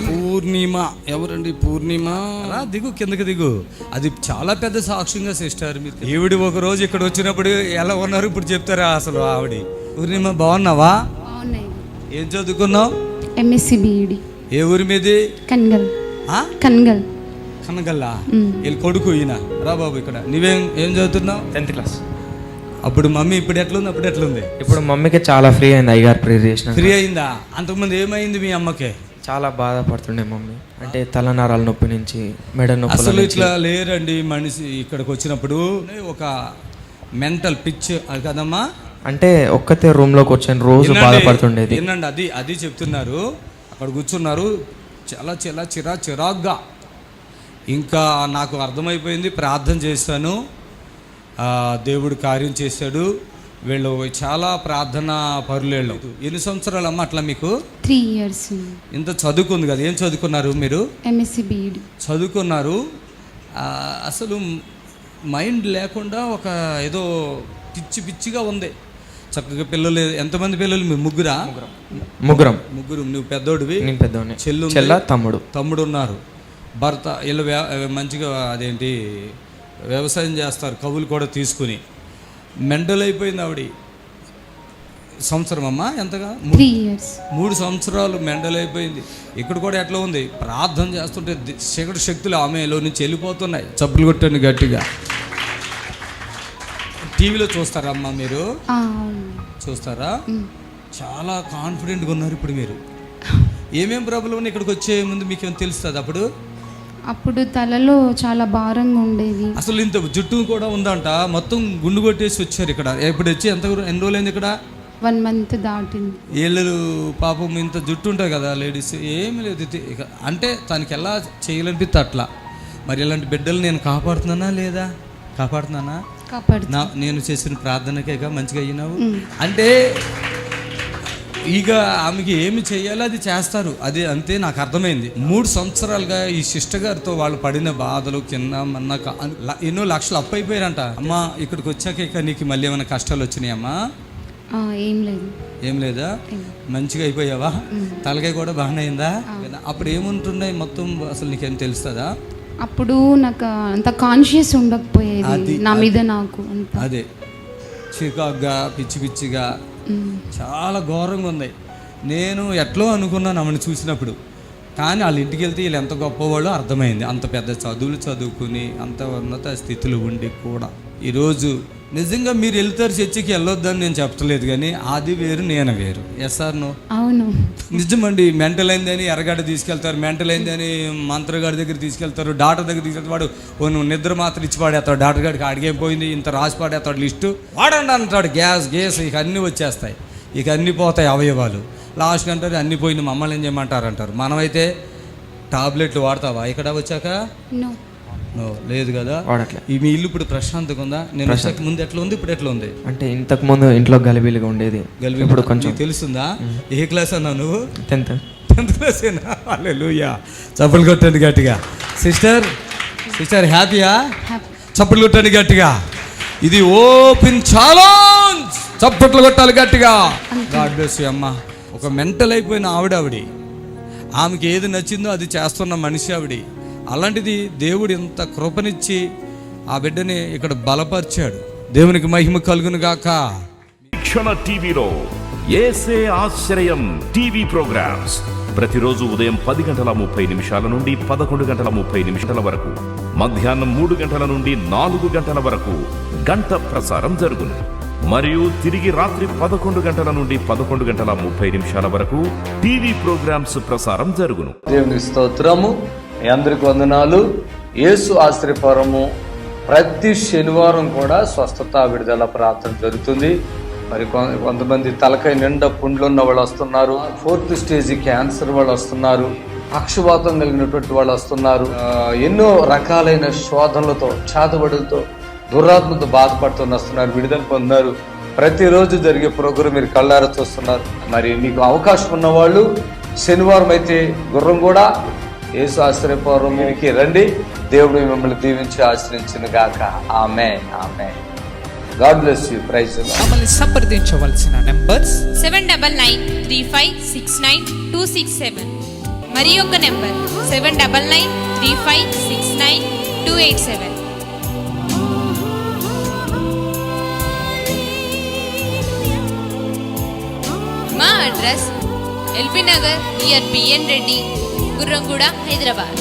పూర్ణిమ ఎవరండి? పూర్ణిమ దిగు, కిందకి దిగు. అది చాలా పెద్ద సాక్ష్యంగా సిస్టర్. మీరు ఈవిడ ఒక రోజు ఇక్కడ వచ్చినప్పుడు ఎలా ఉన్నారు ఇప్పుడు చెప్తారా అసలు ఆవిడ. పూర్ణిమ బాగున్నావా? ఏం చదువుకున్నావు? MSc B Ed. ఏ ఊరి మీది? కన్గల్. కనగల్లా. వీళ్ళ కొడుకు ఈయన. రా బాబు ఇక్కడ. ఏం చదువుతున్నావు? 10th class. అప్పుడు మమ్మీ ఇప్పుడు ఎట్లుంది? అప్పుడు ఎట్లుంది? ఇప్పుడు మమ్మీకి చాలా ఫ్రీ అయింది. అయ్యగారు ప్రేయర్ చేసిన. ఫ్రీ అయిందా? అంతకుముందు ఏమైంది మీ అమ్మకి? చాలా బాధపడుతుండే మమ్మీ. అంటే తలనరాల నొప్పి నుంచి, మెడ నొప్పి. అసలు ఇట్లా లేరండి మనిషి. ఇక్కడికి వచ్చినప్పుడు ఒక మెంటల్ పిచ్ కదమ్మా. అంటే ఒక్కతే రూమ్ లోకి వచ్చాను, రోజు బాధపడుతుండేది. వినండి, అది చెప్తున్నారు. అక్కడ కూర్చున్నారు చాలా చాలా చిరాగ్గా. ఇంకా నాకు అర్థమైపోయింది. ప్రార్థన చేశాను, దేవుడు కార్యం చేశాడు. వీళ్ళు చాలా ప్రార్థన పరులేళ్ళు. ఎన్ని సంవత్సరాలు అమ్మ అట్లా మీకు? 3 years. ఇంత చదువుకుంది కదా. ఏం చదువుకున్నారు మీరు? ఎంఎస్సి బిఈడి చదువుకున్నారు. అసలు మైండ్ లేకుండా ఒక ఏదో పిచ్చిగా ఉంది. చక్కగా పిల్లలు. ఎంతమంది పిల్లలు? మీరు ముగ్గురా? ముగ్గురు. నువ్వు పెద్దోడివి? నేను పెద్దోడిని. చెల్ల తమ్ముడు ఉన్నారు. భర్త. వీళ్ళు మంచిగా అదేంటి వ్యవసాయం చేస్తారు, కవులు కూడా తీసుకుని. మెంటల్ అయిపోయింది ఆవిడ. సంవత్సరం అమ్మా ఎంతగా? 3 years. 3 సంవత్సరాలు మెంటల్ అయిపోయింది. ఇక్కడ కూడా ఎట్లా ఉంది? ప్రార్థన చేస్తుంటే చీకటి శక్తులు ఆమెలో నుంచి వెళ్ళిపోతున్నాయి. చప్పులు కొట్టండి గట్టిగా. టీవీలో చూస్తారా అమ్మా మీరు? చూస్తారా? చాలా కాన్ఫిడెంట్గా ఉన్నారు ఇప్పుడు మీరు. ఏమేం ప్రాబ్లం ఇక్కడికి వచ్చే ముందు మీకు ఏమైనా తెలుస్తుంది? అప్పుడు అప్పుడు తలలో చాలా భారంగా ఉండేది. అసలు ఇంత జుట్టు కూడా ఉందంట, మొత్తం గుండు కొట్టేసి వచ్చారు ఇక్కడ. ఇప్పుడు వచ్చి ఎన్ని రోజులైంది ఇక్కడ? 1 month దాటింది. ఏళ్ళు పాపం ఇంత జుట్టు ఉంటుంది కదా లేడీస్, ఏమి లేదు ఇక. అంటే తనకి ఎలా చేయాలనిపిస్తే అట్లా. మరి ఇలాంటి బిడ్డలు నేను కాపాడుతున్నానా లేదా? కాపాడుతున్నానా? నేను చేసిన ప్రార్థనకే మంచిగా అయినావు అంటే ఇక ఆమెకి ఏమి చేయాలో అది చేస్తారు. అది అంతే, నాకు అర్థమైంది. 3 సంవత్సరాలుగా ఈ సిస్టర్ గారితో వాళ్ళు పడిన బాధలు కింద మన్నాక ఎన్నో లక్షలు అప్పు అయిపోయారంట. అమ్మా ఇక్కడికి వచ్చాక ఇక నీకు మళ్ళీ ఏమైనా కష్టాలు వచ్చినాయమ్మా? ఏం లేదు. ఏం లేదా? మంచిగా అయిపోయావా? తలకాయ కూడా బాగానే అయిందా? అప్పుడు ఏముంటున్నాయి మొత్తం అసలు నీకేం తెలుస్తుందా? అప్పుడు నాకు అంత కాన్షియస్ ఉండకపోయేది నా మీద. నాకు అదే చికాగ్గా పిచ్చి పిచ్చిగా చాలా ఘోరంగా ఉంది. నేను ఎట్లో అనుకున్నాను ఆమెను చూసినప్పుడు, కానీ వాళ్ళ ఇంటికి వెళ్తే వీళ్ళు ఎంత గొప్పవాళ్ళు అర్థమైంది. అంత పెద్ద చదువులు చదువుకుని అంత ఉన్నత స్థితిలో ఉండి కూడా ఈరోజు నిజంగా మీరు వెళ్తారు చర్చికి వెళ్ళొద్దని నేను చెప్పలేదు, కానీ అది వేరు నేను వేరు. Yes or no? అవును, నిజమండి. మెంటల్ అయిందని ఎర్రగడ్డ తీసుకెళ్తారు, మెంటల్ అయిందని మంత్రగాడి దగ్గర తీసుకెళ్తారు, డాక్టర్ దగ్గర తీసుకెళ్తారు. వాడు నువ్వు నిద్ర మాత్రం ఇచ్చి పాడేస్తాడు, డాక్టర్ గారికి అడిగే పోయింది ఇంత రాసి పాడేస్తాడు లిస్టు, వాడండి అంటాడు. గ్యాస్ ఇక అన్నీ వచ్చేస్తాయి, ఇక అన్నీ పోతాయి అవయవాలు. లాస్ట్ అంటారు అన్నీ పోయింది, మమ్మల్ని ఏం చేయమంటారు అంటారు. మనమైతే టాబ్లెట్లు వాడతావా ఇక్కడ వచ్చాక? నో, లేదు కదా. ఈ మీ ఇల్లు ఇప్పుడు ప్రశాంతంగా ఉందా? నేను వచ్చాక ముందు ఎట్లా ఉంది, ఇప్పుడు ఎట్లా ఉంది? అంటే ఇంతకు ముందు ఇంట్లో గలిబిలిగా ఉండేది, ఇప్పుడు కొంచెం తెలుస్తుందా? ఏ క్లాస్ అన్నా నువ్వు? 10th క్లాసేనా? హల్లెలూయా, చప్పట్లు కొట్టండి గట్టిగా. సిస్టర్ హ్యాపీయా? చప్పట్లు కొట్టండి గట్టిగా. ఇది ఓపెన్ ఛాలెంజ్, చప్పట్లు కొట్టాలి గట్టిగా. గాడ్ బ్లెస్ యు అమ్మా. ఒక మెంటల్ అయిపోయిన ఆవిడి, ఆమెకి ఏది నచ్చిందో అది చేస్తున్న మనిషి ఆవిడ. అలాంటిది దేవుడు ఇంత కృపనిచ్చి ఆ బిడ్డని ఇక్కడ బలపరిచాడు. దేవునికి మహిమ కలుగును గాక. నిరీక్షణ టీవీలో యేసే ఆశ్రయం టీవీ ప్రోగ్రామ్స్ ప్రతిరోజు ఉదయం 10:30 నుండి 11:30 వరకు, మధ్యాహ్నం 3 గంటల నుండి 4 గంటల వరకు గంట ప్రసారం జరుగును. మరియు తిరిగి రాత్రి 11 గంటల నుండి 11:30 వరకు టీవీ ప్రోగ్రామ్స్ ప్రసారం జరుగును. దేవునికి స్తోత్రము. మీ అందరికి వందనాలు. యేసు ఆశ్రయపురము ప్రతి శనివారం కూడా స్వస్థత విడుదల ప్రార్థన జరుగుతుంది. మరి కొంతమంది తలకాయ నిండా పుండ్లు ఉన్న వాళ్ళు వస్తున్నారు, 4th స్టేజ్ క్యాన్సర్ వాళ్ళు వస్తున్నారు, పక్షవాతం కలిగినటువంటి వాళ్ళు వస్తున్నారు, ఎన్నో రకాలైన శోధనలతో చేతబడులతో దురాత్మతో బాధపడుతూ వస్తున్నారు, విడుదల పొందారు. ప్రతిరోజు జరిగే ప్రోగ్రాం మీరు కళ్ళారా చూస్తున్నారు. మరి మీకు అవకాశం ఉన్నవాళ్ళు శనివారం అయితే గుర్రం కూడా యేసు ఆశ్రయపురంకి రండి. దేవుడు మిమ్మల్ని దీవించి ఆశ్రయించును గాక. ఆమేన్, ఆమేన్. God bless you. Praise the Lord. మమ్మల్ని సంప్రదించవలసిన నంబర్స్ 7993569267 మరి ఒక నంబర్ 7993569287. మా address LB Nagar near BN Reddy, Gurramguda, Hyderabad.